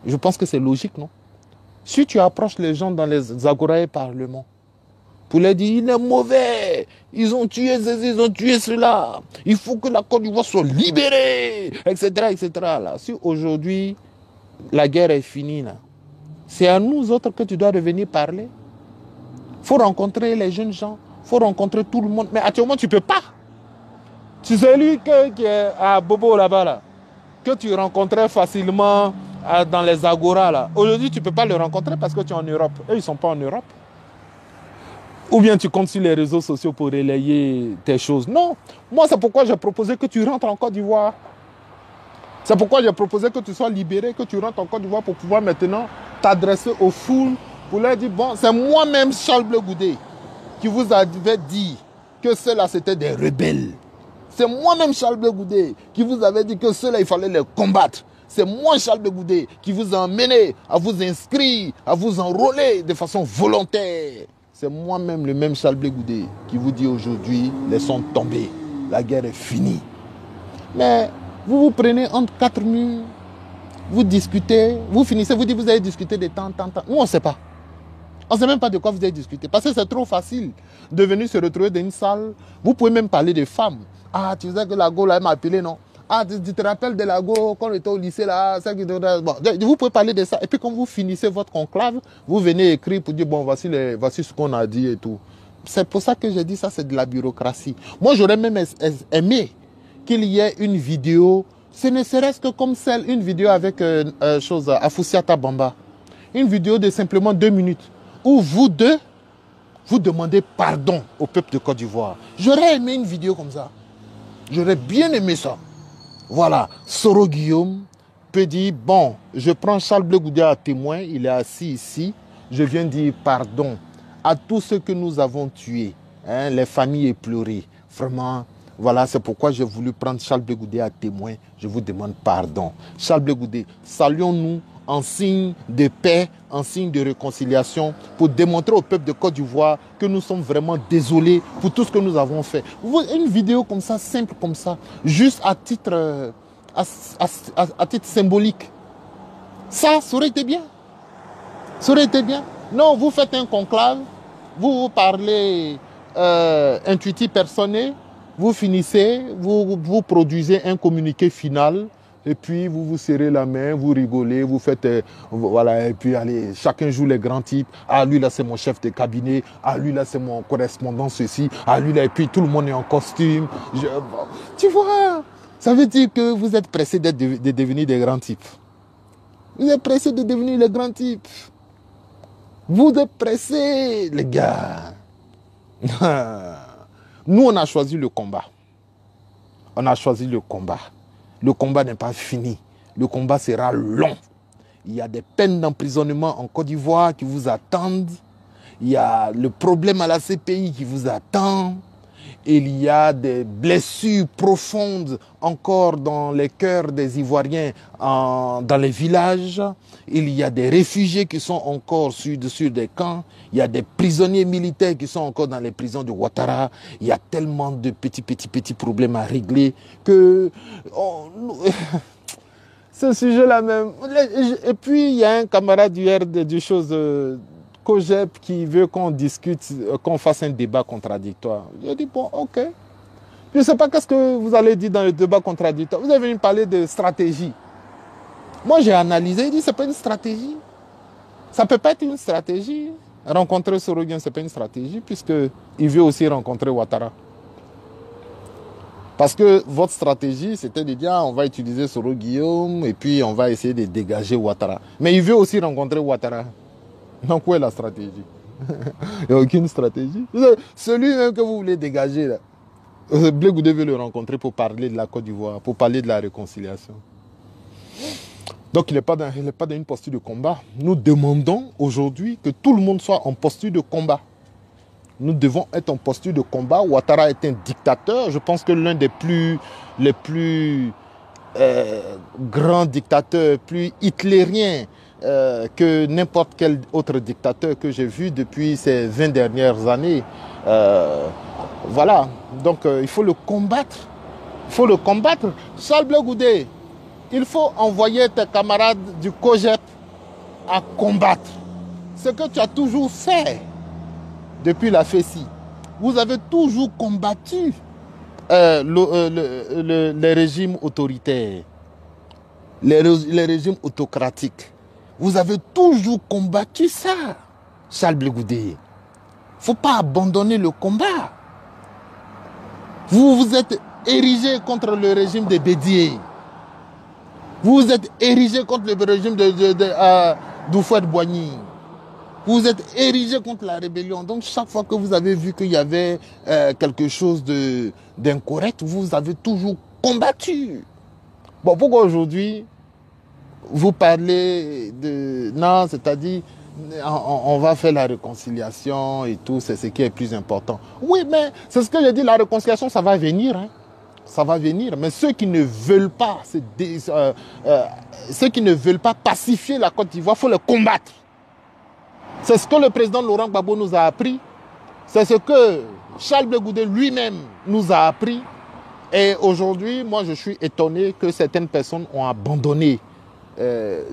Je pense que c'est logique, non? Si tu approches les gens dans les agoras et parlements, pour leur dire, il est mauvais, ils ont tué ceci, ils ont tué cela, il faut que la Côte d'Ivoire soit libérée, etc., etc. Là. Si aujourd'hui, la guerre est finie, là, c'est à nous autres que tu dois revenir parler. Il faut rencontrer les jeunes gens, il faut rencontrer tout le monde. Mais actuellement, tu ne peux pas. Tu sais, lui qui est à Bobo là-bas, là, que tu rencontrais facilement dans les agoras, là. Aujourd'hui, tu ne peux pas le rencontrer parce que tu es en Europe. Eux, ils ne sont pas en Europe. Ou bien tu comptes sur les réseaux sociaux pour relayer tes choses. Non. Moi, c'est pourquoi j'ai proposé que tu rentres en Côte d'Ivoire. C'est pourquoi j'ai proposé que tu sois libéré, que tu rentres en Côte d'Ivoire pour pouvoir maintenant t'adresser aux foules pour leur dire, bon, c'est moi-même, Charles Blé Goudé, qui vous avait dit que ceux-là, c'était des rebelles. C'est moi-même, Charles Blé Goudé, qui vous avait dit que ceux-là, il fallait les combattre. C'est moi, Charles Blé Goudé, qui vous a emmené à vous inscrire, à vous enrôler de façon volontaire. C'est moi-même, le même Charles Blé Goudé, qui vous dit aujourd'hui, laissons tomber, la guerre est finie. Mais vous vous prenez entre quatre murs, vous discutez, vous finissez, vous dites vous avez discuté de temps. Nous, on ne sait pas. On ne sait même pas de quoi vous avez discuté. Parce que c'est trop facile de venir se retrouver dans une salle. Vous pouvez même parler de femmes. Ah, tu sais que Lago, là, m'a appelé, non? Ah, tu te rappelles de Lago, quand on était au lycée, là, ça qui... Bon, vous pouvez parler de ça. Et puis, quand vous finissez votre conclave, vous venez écrire pour dire, bon, voici ce qu'on a dit et tout. C'est pour ça que j'ai dit ça, c'est de la bureaucratie. Moi, j'aurais même aimé qu'il y ait une vidéo, ce ne serait-ce que comme celle, une vidéo avec Afoussiata Bamba. Une vidéo de simplement 2 minutes, où vous deux, vous demandez pardon au peuple de Côte d'Ivoire. J'aurais aimé une vidéo comme ça. J'aurais bien aimé ça. Voilà, Soro Guillaume peut dire, bon, je prends Charles Blé Goudé à témoin, il est assis ici, je viens dire pardon à tous ceux que nous avons tués, hein, les familles éplorées. Vraiment, voilà, c'est pourquoi j'ai voulu prendre Charles Blé Goudé à témoin. Je vous demande pardon. Charles Blé Goudé, saluons-nous en signe de paix, en signe de réconciliation, pour démontrer au peuple de Côte d'Ivoire que nous sommes vraiment désolés pour tout ce que nous avons fait. Une vidéo comme ça, simple comme ça, juste à titre symbolique. Ça aurait été bien. Ça aurait été bien. Non, vous faites un conclave, vous parlez intuitif personnel, vous finissez, vous produisez un communiqué final et puis vous vous serrez la main, vous rigolez, vous faites, voilà, et puis allez, chacun joue les grands types. Ah, lui là, c'est mon chef de cabinet. Ah, lui là, c'est mon correspondant, ceci. Ah, lui là, et puis tout le monde est en costume. Tu vois, ça veut dire que vous êtes pressé de devenir des grands types. Vous êtes pressé de devenir les grands types. Vous êtes pressés, les gars. Nous, on a choisi le combat. On a choisi le combat. Le combat n'est pas fini. Le combat sera long. Il y a des peines d'emprisonnement en Côte d'Ivoire qui vous attendent. Il y a le problème à la CPI qui vous attend. Il y a des blessures profondes encore dans les cœurs des Ivoiriens, dans les villages. Il y a des réfugiés qui sont encore sur des camps. Il y a des prisonniers militaires qui sont encore dans les prisons de Ouattara. Il y a tellement de petits problèmes à régler que... ce sujet-là même... Et puis, il y a un camarade du chose... COGEP qui veut qu'on discute, qu'on fasse un débat contradictoire. J'ai dit, bon, ok. Je ne sais pas qu'est-ce que vous allez dire dans le débat contradictoire. Vous avez venu parler de stratégie. Moi, j'ai analysé, il dit, ce n'est pas une stratégie. Ça ne peut pas être une stratégie. Rencontrer Soro Guillaume, ce n'est pas une stratégie, puisqu'il veut aussi rencontrer Ouattara. Parce que votre stratégie, c'était de dire, on va utiliser Soro Guillaume, et puis on va essayer de dégager Ouattara. Mais il veut aussi rencontrer Ouattara. Donc, où est la stratégie? Il n'y a aucune stratégie. Celui même que vous voulez dégager, là, Blé Goudé veut le rencontrer pour parler de la Côte d'Ivoire, pour parler de la réconciliation. Donc, il n'est pas dans une posture de combat. Nous demandons aujourd'hui que tout le monde soit en posture de combat. Nous devons être en posture de combat. Ouattara est un dictateur. Je pense que l'un des les plus grands dictateurs, plus hitlériens, que n'importe quel autre dictateur que j'ai vu depuis ces 20 dernières années. Voilà, donc il faut le combattre. Il faut le combattre. Charles Blé Goudé, il faut envoyer tes camarades du COGEP à combattre. Ce que tu as toujours fait depuis la FECI. Vous avez toujours combattu les régimes autoritaires, les régimes autocratiques. Vous avez toujours combattu ça, Charles Blé Goudé. Il ne faut pas abandonner le combat. Vous vous êtes érigé contre le régime de Bédié. Vous vous êtes érigé contre le régime d'Houphouët-Boigny. Vous vous êtes érigé contre la rébellion. Donc chaque fois que vous avez vu qu'il y avait quelque chose d'incorrect, vous avez toujours combattu. Bon, pourquoi aujourd'hui vous parlez de... Non, c'est-à-dire, on va faire la réconciliation et tout, c'est ce qui est plus important. Oui, mais c'est ce que j'ai dit, la réconciliation, ça va venir. Hein. Ça va venir. Mais ceux qui ne veulent pas, ceux qui ne veulent pas pacifier la Côte d'Ivoire, il faut les combattre. C'est ce que le président Laurent Gbagbo nous a appris. C'est ce que Charles Blé Goudé lui-même nous a appris. Et aujourd'hui, moi, je suis étonné que certaines personnes ont abandonné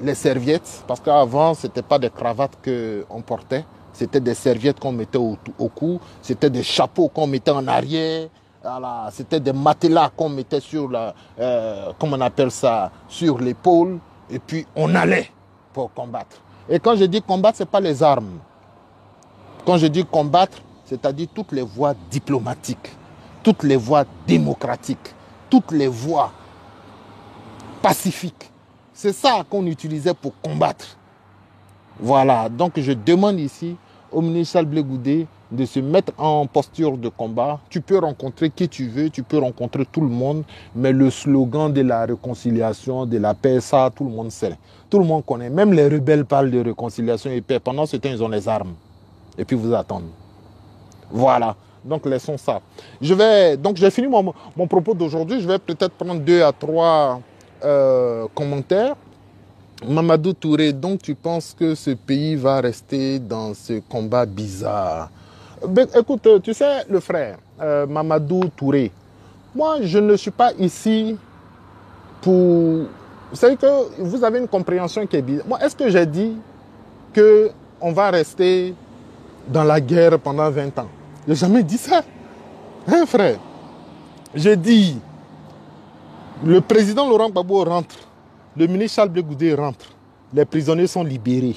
les serviettes, parce qu'avant, ce n'était pas des cravates qu'on portait, c'était des serviettes qu'on mettait au cou, c'était des chapeaux qu'on mettait en arrière, voilà, c'était des matelas qu'on mettait sur comment on appelle ça, sur l'épaule, et puis on allait pour combattre. Et quand je dis combattre, ce n'est pas les armes. Quand je dis combattre, c'est-à-dire toutes les voies diplomatiques, toutes les voies démocratiques, toutes les voies pacifiques. C'est ça qu'on utilisait pour combattre. Voilà, donc je demande ici au ministre Charles Blé Goudé de se mettre en posture de combat. Tu peux rencontrer qui tu veux, tu peux rencontrer tout le monde, mais le slogan de la réconciliation, de la paix, ça, tout le monde sait. Tout le monde connaît. Même les rebelles parlent de réconciliation et paix. Pendant ce temps, ils ont les armes. Et puis vous attendent. Voilà. Donc laissons ça. Donc j'ai fini mon propos d'aujourd'hui. Je vais peut-être prendre 2 à 3 commentaires. Mamadou Touré, donc tu penses que ce pays va rester dans ce combat bizarre? Ben, écoute, tu sais, le frère, Mamadou Touré, moi je ne suis pas ici pour... Vous savez que vous avez une compréhension qui est bizarre. Moi, est-ce que j'ai dit qu'on va rester dans la guerre pendant 20 ans? Je n'ai jamais dit ça. Hein, frère? J'ai dit Le président Laurent Gbagbo rentre. Le ministre Charles Blé Goudé rentre. Les prisonniers sont libérés.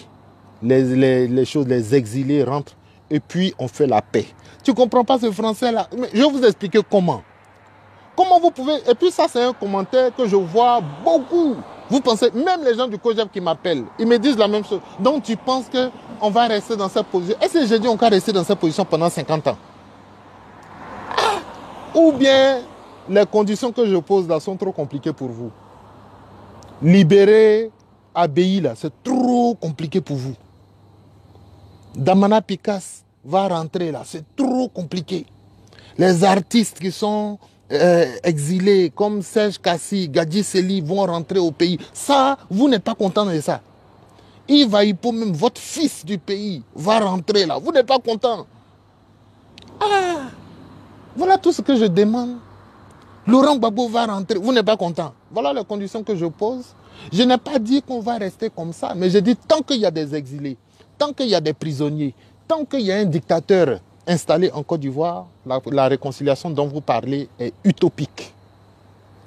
Les exilés rentrent. Et puis, on fait la paix. Tu ne comprends pas ce français-là? Mais je vais vous expliquer comment. Comment vous pouvez... Et puis ça, c'est un commentaire que je vois beaucoup. Vous pensez, même les gens du COJEP qui m'appellent, ils me disent la même chose. Donc, tu penses qu'on va rester dans cette position? Est-ce que j'ai dit qu'on va rester dans cette position pendant 50 ans? Ou bien, les conditions que je pose là sont trop compliquées pour vous? Libérer Abbaye là, c'est trop compliqué pour vous. Damana Picasse va rentrer là, c'est trop compliqué. Les artistes qui sont exilés comme Serge Kassi, Gadji Seli vont rentrer au pays. Ça, vous n'êtes pas content de ça. Yves Aïpo, même votre fils du pays, va rentrer là. Vous n'êtes pas content. Ah, voilà tout ce que je demande. Laurent Gbagbo va rentrer. Vous n'êtes pas content. Voilà les conditions que je pose. Je n'ai pas dit qu'on va rester comme ça, mais je dis tant qu'il y a des exilés, tant qu'il y a des prisonniers, tant qu'il y a un dictateur installé en Côte d'Ivoire, la réconciliation dont vous parlez est utopique.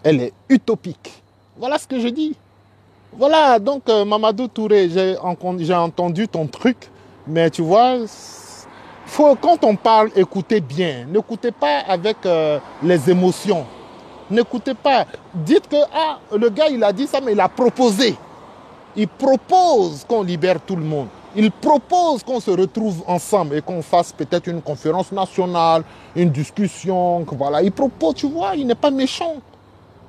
Elle est utopique. Voilà ce que je dis. Voilà, donc Mamadou Touré, j'ai entendu ton truc, mais tu vois, quand on parle, écoutez bien. N'écoutez pas avec les émotions. N'écoutez pas. Dites que le gars, il a dit ça, mais il a proposé. Il propose qu'on libère tout le monde. Il propose qu'on se retrouve ensemble et qu'on fasse peut-être une conférence nationale, une discussion. Voilà. Il propose, tu vois, il n'est pas méchant.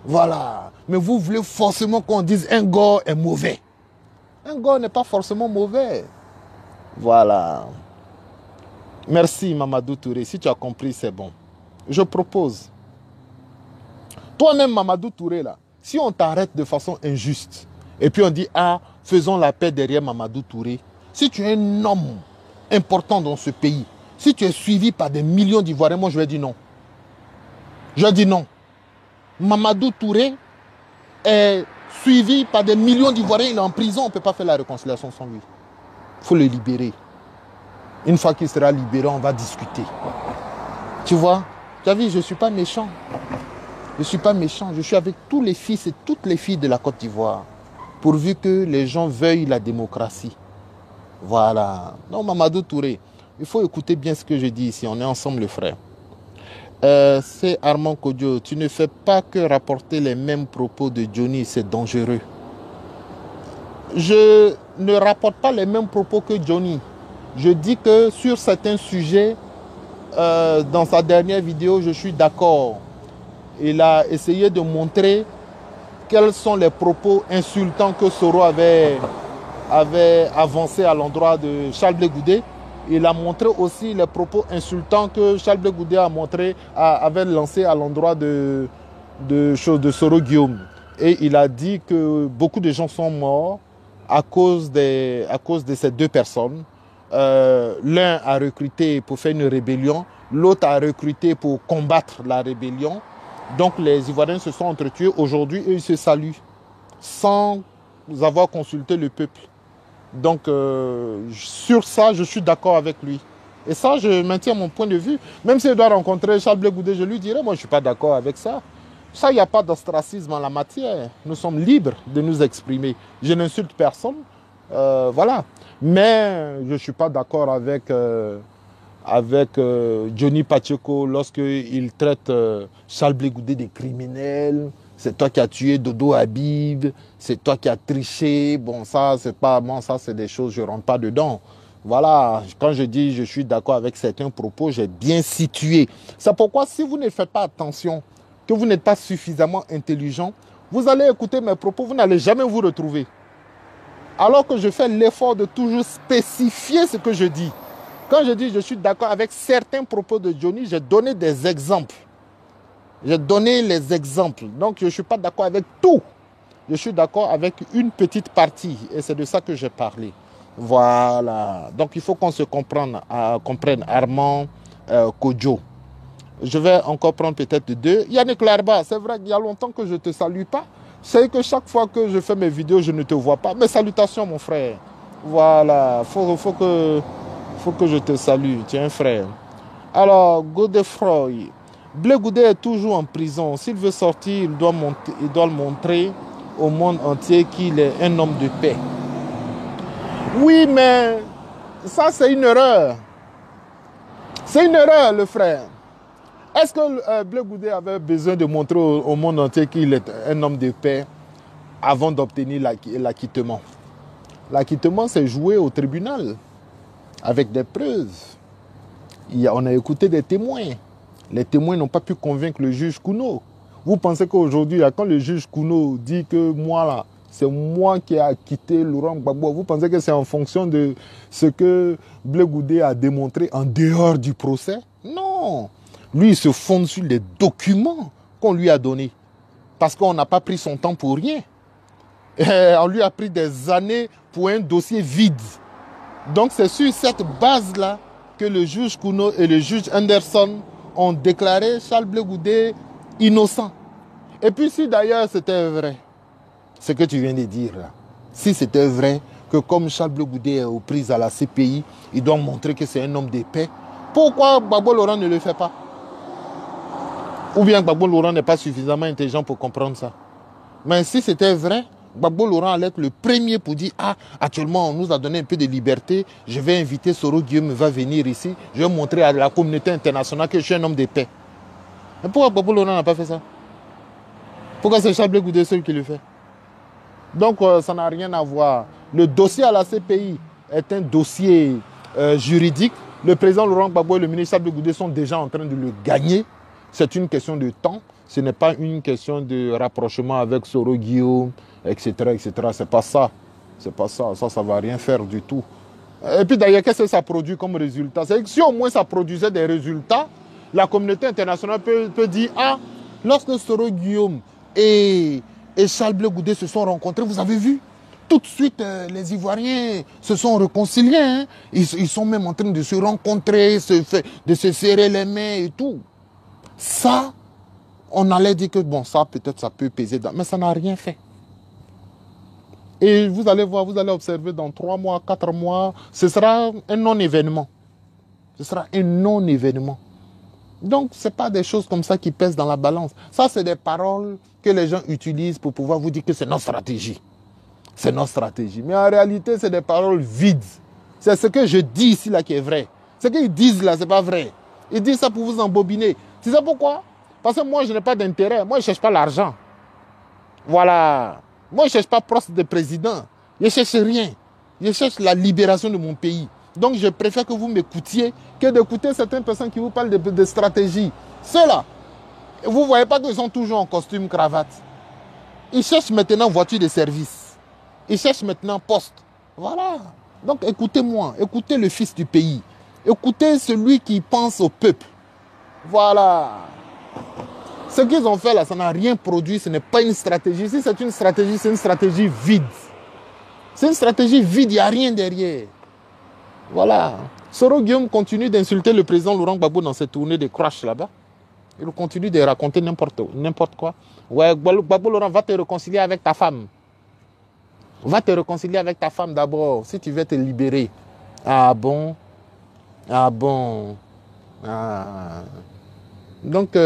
Voilà. Mais vous voulez forcément qu'on dise un gars est mauvais. Un gars n'est pas forcément mauvais. Voilà. Merci Mamadou Touré. Si tu as compris, c'est bon. Je propose. Toi-même, Mamadou Touré, là, si on t'arrête de façon injuste, et puis on dit, faisons la paix derrière Mamadou Touré. Si tu es un homme important dans ce pays, si tu es suivi par des millions d'Ivoiriens, moi je vais dire non. Je dis non. Mamadou Touré est suivi par des millions d'Ivoiriens, il est en prison, on ne peut pas faire la réconciliation sans lui. Il faut le libérer. Une fois qu'il sera libéré, on va discuter. Tu vois, tu as vu, je ne suis pas méchant. Je ne suis pas méchant, je suis avec tous les fils et toutes les filles de la Côte d'Ivoire. Pourvu que les gens veuillent la démocratie. Voilà. Non, Mamadou Touré, il faut écouter bien ce que je dis ici. On est ensemble, les frères. C'est Armand Kodjo. Tu ne fais pas que rapporter les mêmes propos de Johnny. C'est dangereux. Je ne rapporte pas les mêmes propos que Johnny. Je dis que sur certains sujets, dans sa dernière vidéo, je suis d'accord. Il a essayé de montrer quels sont les propos insultants que Soro avait avancé à l'endroit de Charles Blé Goudé. Il a montré aussi les propos insultants que Charles Blé Goudé avait lancé à l'endroit de Soro Guillaume. Et il a dit que beaucoup de gens sont morts à cause de ces deux personnes. L'un a recruté pour faire une rébellion, l'autre a recruté pour combattre la rébellion. Donc les Ivoiriens se sont entretués. Aujourd'hui, eux, ils se saluent sans avoir consulté le peuple. Donc, sur ça, je suis d'accord avec lui. Et ça, je maintiens mon point de vue. Même si je dois rencontrer Charles Blé Goudé, je lui dirai, moi, je ne suis pas d'accord avec ça. Ça, il n'y a pas d'ostracisme en la matière. Nous sommes libres de nous exprimer. Je n'insulte personne. Voilà. Mais je ne suis pas d'accord avec Johnny Pacheco lorsqu'il traite Charles Blé Goudé des criminels. C'est toi qui as tué Dodo Habib, c'est toi qui as triché. Bon, ça, c'est pas bon, ça, c'est des choses, je ne rentre pas dedans. Voilà, quand je dis je suis d'accord avec certains propos, j'ai bien situé. C'est pourquoi si vous ne faites pas attention, que vous n'êtes pas suffisamment intelligent, vous allez écouter mes propos, vous n'allez jamais vous retrouver. Alors que je fais l'effort de toujours spécifier ce que je dis. Quand je dis je suis d'accord avec certains propos de Johnny, j'ai donné des exemples. J'ai donné les exemples. Donc, je ne suis pas d'accord avec tout. Je suis d'accord avec une petite partie. Et c'est de ça que j'ai parlé. Voilà. Donc, il faut qu'on se comprenne, Armand Kodjo. Je vais encore prendre peut-être deux. Yannick Larba, c'est vrai qu'il y a longtemps que je ne te salue pas. C'est que chaque fois que je fais mes vidéos, je ne te vois pas. Mais salutations, mon frère. Voilà. Faut que je te salue. Tu es un frère. Alors, Godefroy. Blé Goudé est toujours en prison. S'il veut sortir, il doit le montrer au monde entier qu'il est un homme de paix. Oui, mais ça, c'est une erreur. C'est une erreur, le frère. Est-ce que Blé Goudé avait besoin de montrer au monde entier qu'il est un homme de paix avant d'obtenir l'acquittement? L'acquittement, c'est joué au tribunal avec des preuves. On a écouté des témoins. Les témoins n'ont pas pu convaincre le juge Kouno. Vous pensez qu'aujourd'hui, quand le juge Kouno dit que moi, là, c'est moi qui ai acquitté Laurent Gbagbo, vous pensez que c'est en fonction de ce que Blé Goudé a démontré en dehors du procès? Non. Lui, il se fonde sur les documents qu'on lui a donnés. Parce qu'on n'a pas pris son temps pour rien. Et on lui a pris des années pour un dossier vide. Donc c'est sur cette base-là que le juge Kouno et le juge Anderson ont déclaré Charles Blé Goudé innocent. Et puis si d'ailleurs c'était vrai, ce que tu viens de dire là, si c'était vrai que comme Charles Blé Goudé est aux prises à la CPI, il doit montrer que c'est un homme de paix, pourquoi Gbagbo Laurent ne le fait pas? Ou bien Gbagbo Laurent n'est pas suffisamment intelligent pour comprendre ça. Mais si c'était vrai, Gbagbo Laurent allait être le premier pour dire « Ah, actuellement, on nous a donné un peu de liberté. Je vais inviter Soro Guillaume, va venir ici. Je vais montrer à la communauté internationale que je suis un homme de paix. » Mais pourquoi Gbagbo Laurent n'a pas fait ça? Pourquoi c'est Charles Blé Goudé seul qui le fait? Donc, ça n'a rien à voir. Le dossier à la CPI est un dossier juridique. Le président Laurent Gbagbo et le ministre Charles Blé Goudé sont déjà en train de le gagner. C'est une question de temps. Ce n'est pas une question de rapprochement avec Soro Guillaume, etc., etc. C'est pas ça. C'est pas ça. Ça ne va rien faire du tout. Et puis d'ailleurs, qu'est-ce que ça produit comme résultat? C'est que si au moins ça produisait des résultats, la communauté internationale peut dire « Ah, lorsque Soro Guillaume et Charles Blé Goudé se sont rencontrés, vous avez vu? Tout de suite, les Ivoiriens se sont réconciliés. Hein? Ils sont même en train de se rencontrer, de se serrer les mains et tout. » Ça, on allait dire que bon, ça peut-être ça peut peser, mais ça n'a rien fait. Et vous allez voir, vous allez observer dans 3 mois, 4 mois, ce sera un non-événement. Ce sera un non-événement. Donc, ce n'est pas des choses comme ça qui pèsent dans la balance. Ça, c'est des paroles que les gens utilisent pour pouvoir vous dire que c'est notre stratégie. C'est notre stratégie. Mais en réalité, c'est des paroles vides. C'est ce que je dis ici là qui est vrai. Ce qu'ils disent là, ce n'est pas vrai. Ils disent ça pour vous embobiner. Tu sais pourquoi? Parce que moi, je n'ai pas d'intérêt. Moi, je ne cherche pas l'argent. Voilà. Moi, je ne cherche pas poste de président. Je ne cherche rien. Je cherche la libération de mon pays. Donc, je préfère que vous m'écoutiez que d'écouter certaines personnes qui vous parlent de stratégie. Ceux-là, vous ne voyez pas qu'ils sont toujours en costume, cravate. Ils cherchent maintenant voiture de service. Ils cherchent maintenant poste. Voilà. Donc, écoutez-moi. Écoutez le fils du pays. Écoutez celui qui pense au peuple. Voilà. Ce qu'ils ont fait là, ça n'a rien produit, ce n'est pas une stratégie. Si c'est une stratégie vide. C'est une stratégie vide, il n'y a rien derrière. Voilà. Soro Guillaume continue d'insulter le président Laurent Gbagbo dans cette tournée de crash là-bas. Il continue de raconter n'importe quoi. Ouais, Gbagbo Laurent, va te réconcilier avec ta femme. Va te réconcilier avec ta femme d'abord, si tu veux te libérer. Ah bon? Ah bon? Ah. Donc,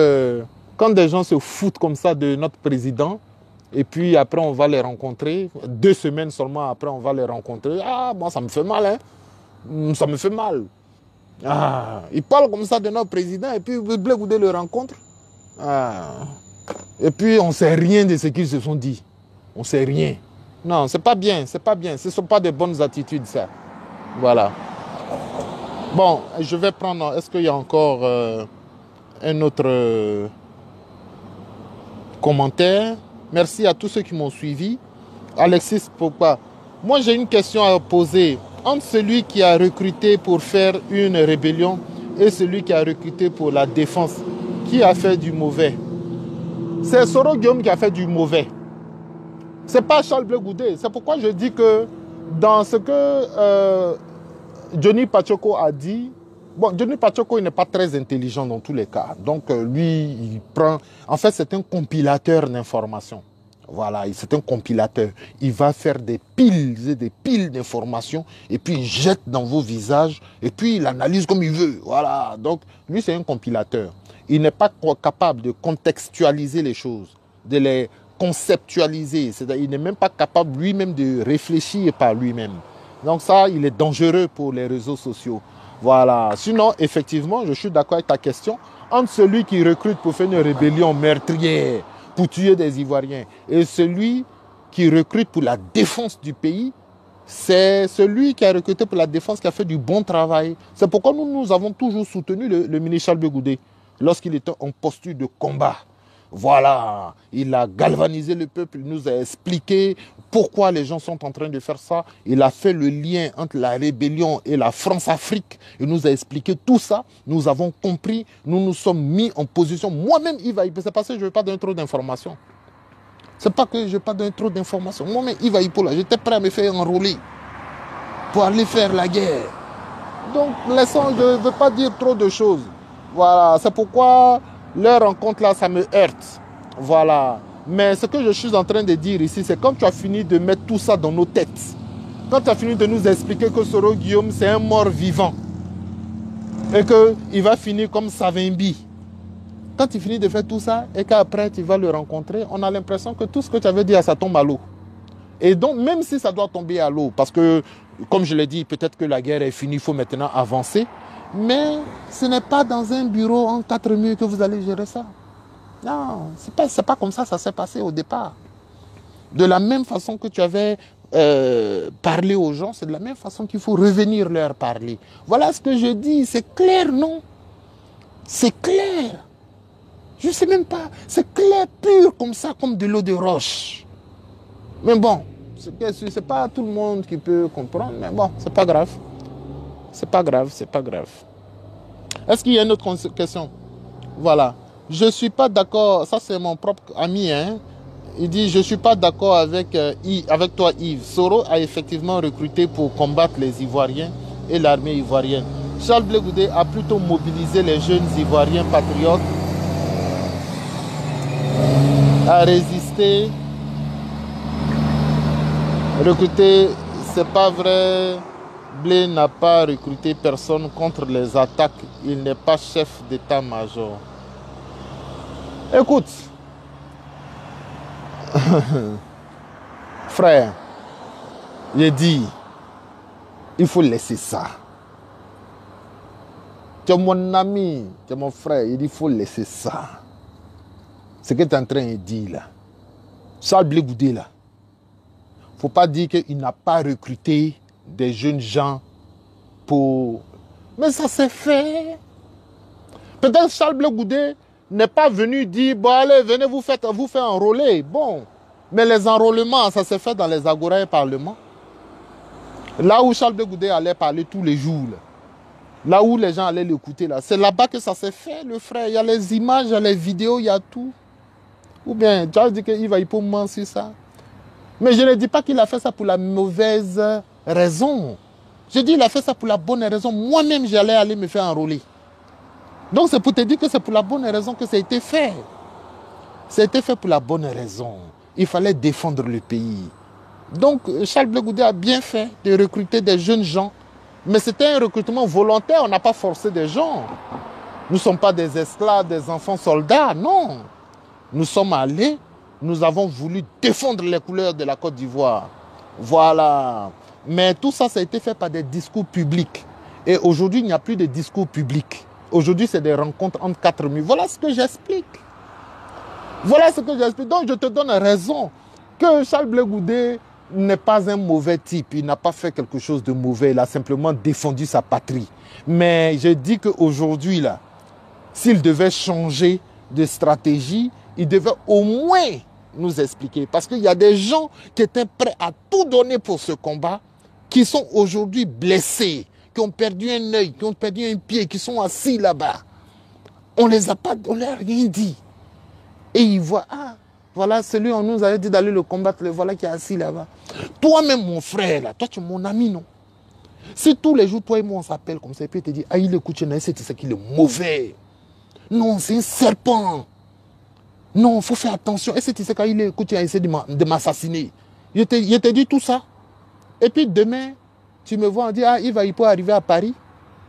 quand des gens se foutent comme ça de notre président, et puis après on va les rencontrer, 2 semaines seulement après on va les rencontrer, ah bon, ça me fait mal, hein? Ça me fait mal. Ah, ils parlent comme ça de notre président, et puis Blé Goudé le rencontre. Ah. Et puis on ne sait rien de ce qu'ils se sont dit. On ne sait rien. Non, c'est pas bien, c'est pas bien. Ce ne sont pas de bonnes attitudes, ça. Voilà. Bon, je vais prendre... Est-ce qu'il y a encore un autre commentaire? Merci à tous ceux qui m'ont suivi. Alexis, pourquoi? Moi, j'ai une question à poser. Entre celui qui a recruté pour faire une rébellion et celui qui a recruté pour la défense, qui a fait du mauvais? C'est Soro Guillaume qui a fait du mauvais. Ce n'est pas Charles Blé Goudé. C'est pourquoi je dis que dans ce que Johnny Pachoko a dit, bon, Johnny Pachoko, il n'est pas très intelligent dans tous les cas. Donc, lui, il prend... En fait, c'est un compilateur d'informations. Voilà, c'est un compilateur. Il va faire des piles d'informations et puis il jette dans vos visages et puis il analyse comme il veut. Voilà, donc lui, c'est un compilateur. il n'est pas capable de contextualiser les choses, de les conceptualiser. C'est-à-dire il n'est même pas capable lui-même de réfléchir par lui-même. Donc ça, il est dangereux pour les réseaux sociaux. Voilà. Sinon, effectivement, je suis d'accord avec ta question. Entre celui qui recrute pour faire une rébellion meurtrière, pour tuer des Ivoiriens, et celui qui recrute pour la défense du pays, c'est celui qui a recruté pour la défense qui a fait du bon travail. C'est pourquoi nous avons toujours soutenu le ministre Charles Blé Goudé lorsqu'il était en posture de combat. Voilà, il a galvanisé le peuple, il nous a expliqué pourquoi les gens sont en train de faire ça. Il a fait le lien entre la rébellion et la France-Afrique. Il nous a expliqué tout ça. Nous avons compris, nous nous sommes mis en position. Moi-même, c'est parce que je ne veux pas donner trop d'informations. C'est pas que je ne veux pas donner trop d'informations. Moi-même, Yves Ipola, j'étais prêt à me faire enrôler pour aller faire la guerre. Donc, laissons, je ne veux pas dire trop de choses. Voilà, c'est pourquoi leur rencontre là, ça me heurte. Voilà. Mais ce que je suis en train de dire ici, c'est quand tu as fini de mettre tout ça dans nos têtes, quand tu as fini de nous expliquer que Soro Guillaume, c'est un mort vivant, et qu'il va finir comme Savimbi, quand tu finis de faire tout ça, et qu'après tu vas le rencontrer, on a l'impression que tout ce que tu avais dit, ça tombe à l'eau. Et donc, même si ça doit tomber à l'eau, parce que, comme je l'ai dit, peut-être que la guerre est finie, il faut maintenant avancer, mais ce n'est pas dans un bureau en 4 murs que vous allez gérer ça. Non, c'est pas comme ça s'est passé au départ. De la même façon que tu avais parlé aux gens, c'est de la même façon qu'il faut revenir leur parler. Voilà ce que je dis, c'est clair, non? C'est clair. Je ne sais même pas, c'est clair, pur comme ça, comme de l'eau de roche. Mais bon, c'est pas tout le monde qui peut comprendre, mais bon, c'est pas grave. C'est pas grave, c'est pas grave. Est-ce qu'il y a une autre question? Voilà. Je ne suis pas d'accord, ça c'est mon propre ami, hein. Il dit, je ne suis pas d'accord avec toi Yves. Soro a effectivement recruté pour combattre les Ivoiriens et l'armée ivoirienne. Charles Blé Goudé a plutôt mobilisé les jeunes Ivoiriens patriotes à résister. Recruter, c'est pas vrai. Blé n'a pas recruté personne contre les attaques. Il n'est pas chef d'état-major. Écoute, frère, j'ai dit, il faut laisser ça. Tu es mon ami, tu es mon frère, il dit, il faut laisser ça. Ce que tu es en train de dire là, Charles Blé Goudé là, il ne faut pas dire qu'il n'a pas recruté des jeunes gens pour... Mais ça s'est fait. Peut-être Charles Blé Goudé n'est pas venu dire, bon allez, venez vous faire enrôler. Bon, mais les enrôlements, ça s'est fait dans les agora et parlements. Là où Charles Blé Goudé allait parler tous les jours, là où les gens allaient l'écouter, là, c'est là-bas que ça s'est fait, le frère. Il y a les images, il y a les vidéos, il y a tout. Ou bien, tu as dit qu'il va y mentir ça. Mais je ne dis pas qu'il a fait ça pour la mauvaise raison. Je dis qu'il a fait ça pour la bonne raison. Moi-même, j'allais aller me faire enrôler. Donc, c'est pour te dire que c'est pour la bonne raison que ça a été fait. Ça a été fait pour la bonne raison. Il fallait défendre le pays. Donc, Charles Blé Goudé a bien fait de recruter des jeunes gens. Mais c'était un recrutement volontaire. On n'a pas forcé des gens. Nous ne sommes pas des esclaves, des enfants soldats. Non. Nous sommes allés. Nous avons voulu défendre les couleurs de la Côte d'Ivoire. Voilà. Mais tout ça, ça a été fait par des discours publics. Et aujourd'hui, il n'y a plus de discours publics. Aujourd'hui, c'est des rencontres entre 4 murs. Voilà ce que j'explique. Voilà ce que j'explique. Donc, je te donne raison que Charles Blé Goudé n'est pas un mauvais type. Il n'a pas fait quelque chose de mauvais. Il a simplement défendu sa patrie. Mais je dis qu'aujourd'hui, là, s'il devait changer de stratégie, il devait au moins nous expliquer. Parce qu'il y a des gens qui étaient prêts à tout donner pour ce combat, qui sont aujourd'hui blessés, qui ont perdu un œil, qui ont perdu un pied, qui sont assis là-bas. On ne leur a rien dit. Et ils voient, ah, voilà, celui on nous avait dit d'aller le combattre, le voilà qui est assis là-bas. Toi-même, mon frère, là, toi, tu es mon ami, non? Si tous les jours, toi et moi, on s'appelle comme ça, et puis tu te dis, ah, il écoute, c'est ce qu'il est mauvais. Non, c'est un serpent. Non, il faut faire attention. Et si tu sais quand il écoute, il a essayé de m'assassiner. Je te dis tout ça. Et puis demain, tu me vois, on dit, ah, il va arriver à Paris.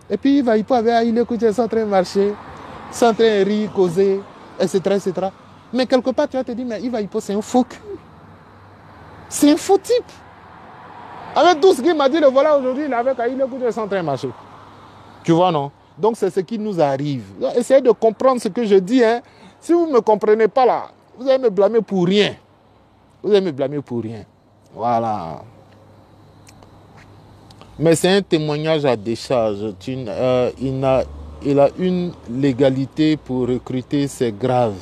Et puis il va arriver, ah, il écoute, ils sont en train de marcher. C'est en train de rire, causer, etc., etc. Mais quelque part, tu vas te dire, mais Iva Hippo, c'est un faux cul. C'est un faux type. Avec tout ce qu'il m'a dit, le voilà aujourd'hui, il est avec Aïe, le coup de centre marché. Tu vois, non? Donc, c'est ce qui nous arrive. Donc, essayez de comprendre ce que je dis. Hein. Si vous ne me comprenez pas là, vous allez me blâmer pour rien. Vous allez me blâmer pour rien. Voilà. Mais c'est un témoignage à décharge. Il a une légalité pour recruter, c'est grave.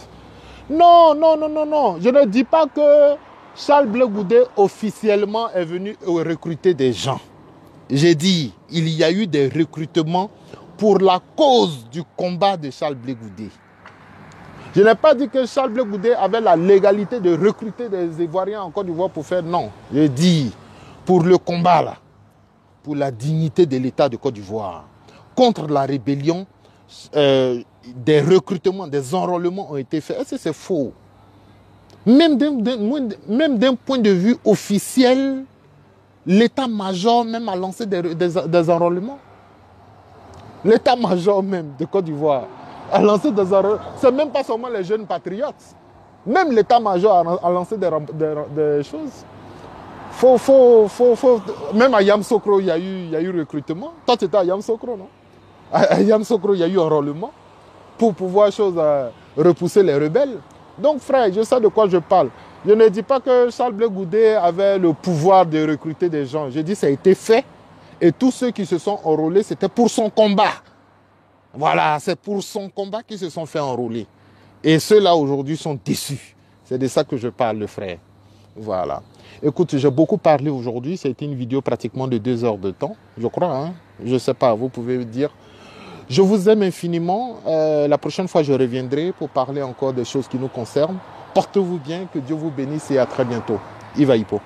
Non, non, non, non, non. Je ne dis pas que Charles Blé Goudé officiellement est venu recruter des gens. J'ai dit, il y a eu des recrutements pour la cause du combat de Charles Blé Goudé. Je n'ai pas dit que Charles Blé Goudé avait la légalité de recruter des Ivoiriens en Côte d'Ivoire pour faire non. J'ai dit, pour le combat là, pour la dignité de l'État de Côte d'Ivoire, contre la rébellion, des recrutements, des enrôlements ont été faits. Est-ce que c'est faux? Même d'un point de vue officiel, l'état-major même a lancé des enrôlements. L'état-major même de Côte d'Ivoire a lancé des enrôlements. Ce n'est même pas seulement les jeunes patriotes. Même l'état-major a lancé des choses. Même à Yamoussoukro, il y a eu recrutement. Toi, tu étais à Yamoussoukro, non? À Yamoussoukro, il y a eu enrôlement pour pouvoir repousser les rebelles. Donc, frère, je sais de quoi je parle. Je ne dis pas que Charles Blé Goudé avait le pouvoir de recruter des gens. Je dis que ça a été fait. Et tous ceux qui se sont enrôlés, c'était pour son combat. Voilà, c'est pour son combat qu'ils se sont fait enrôler. Et ceux-là, aujourd'hui, sont déçus. C'est de ça que je parle, le frère. Voilà. Écoute, j'ai beaucoup parlé aujourd'hui. C'était une vidéo pratiquement de 2 heures de temps, je crois. Hein? Je ne sais pas, vous pouvez dire. Je vous aime infiniment. La prochaine fois, je reviendrai pour parler encore des choses qui nous concernent. Portez-vous bien, que Dieu vous bénisse et à très bientôt. Iva Hippo.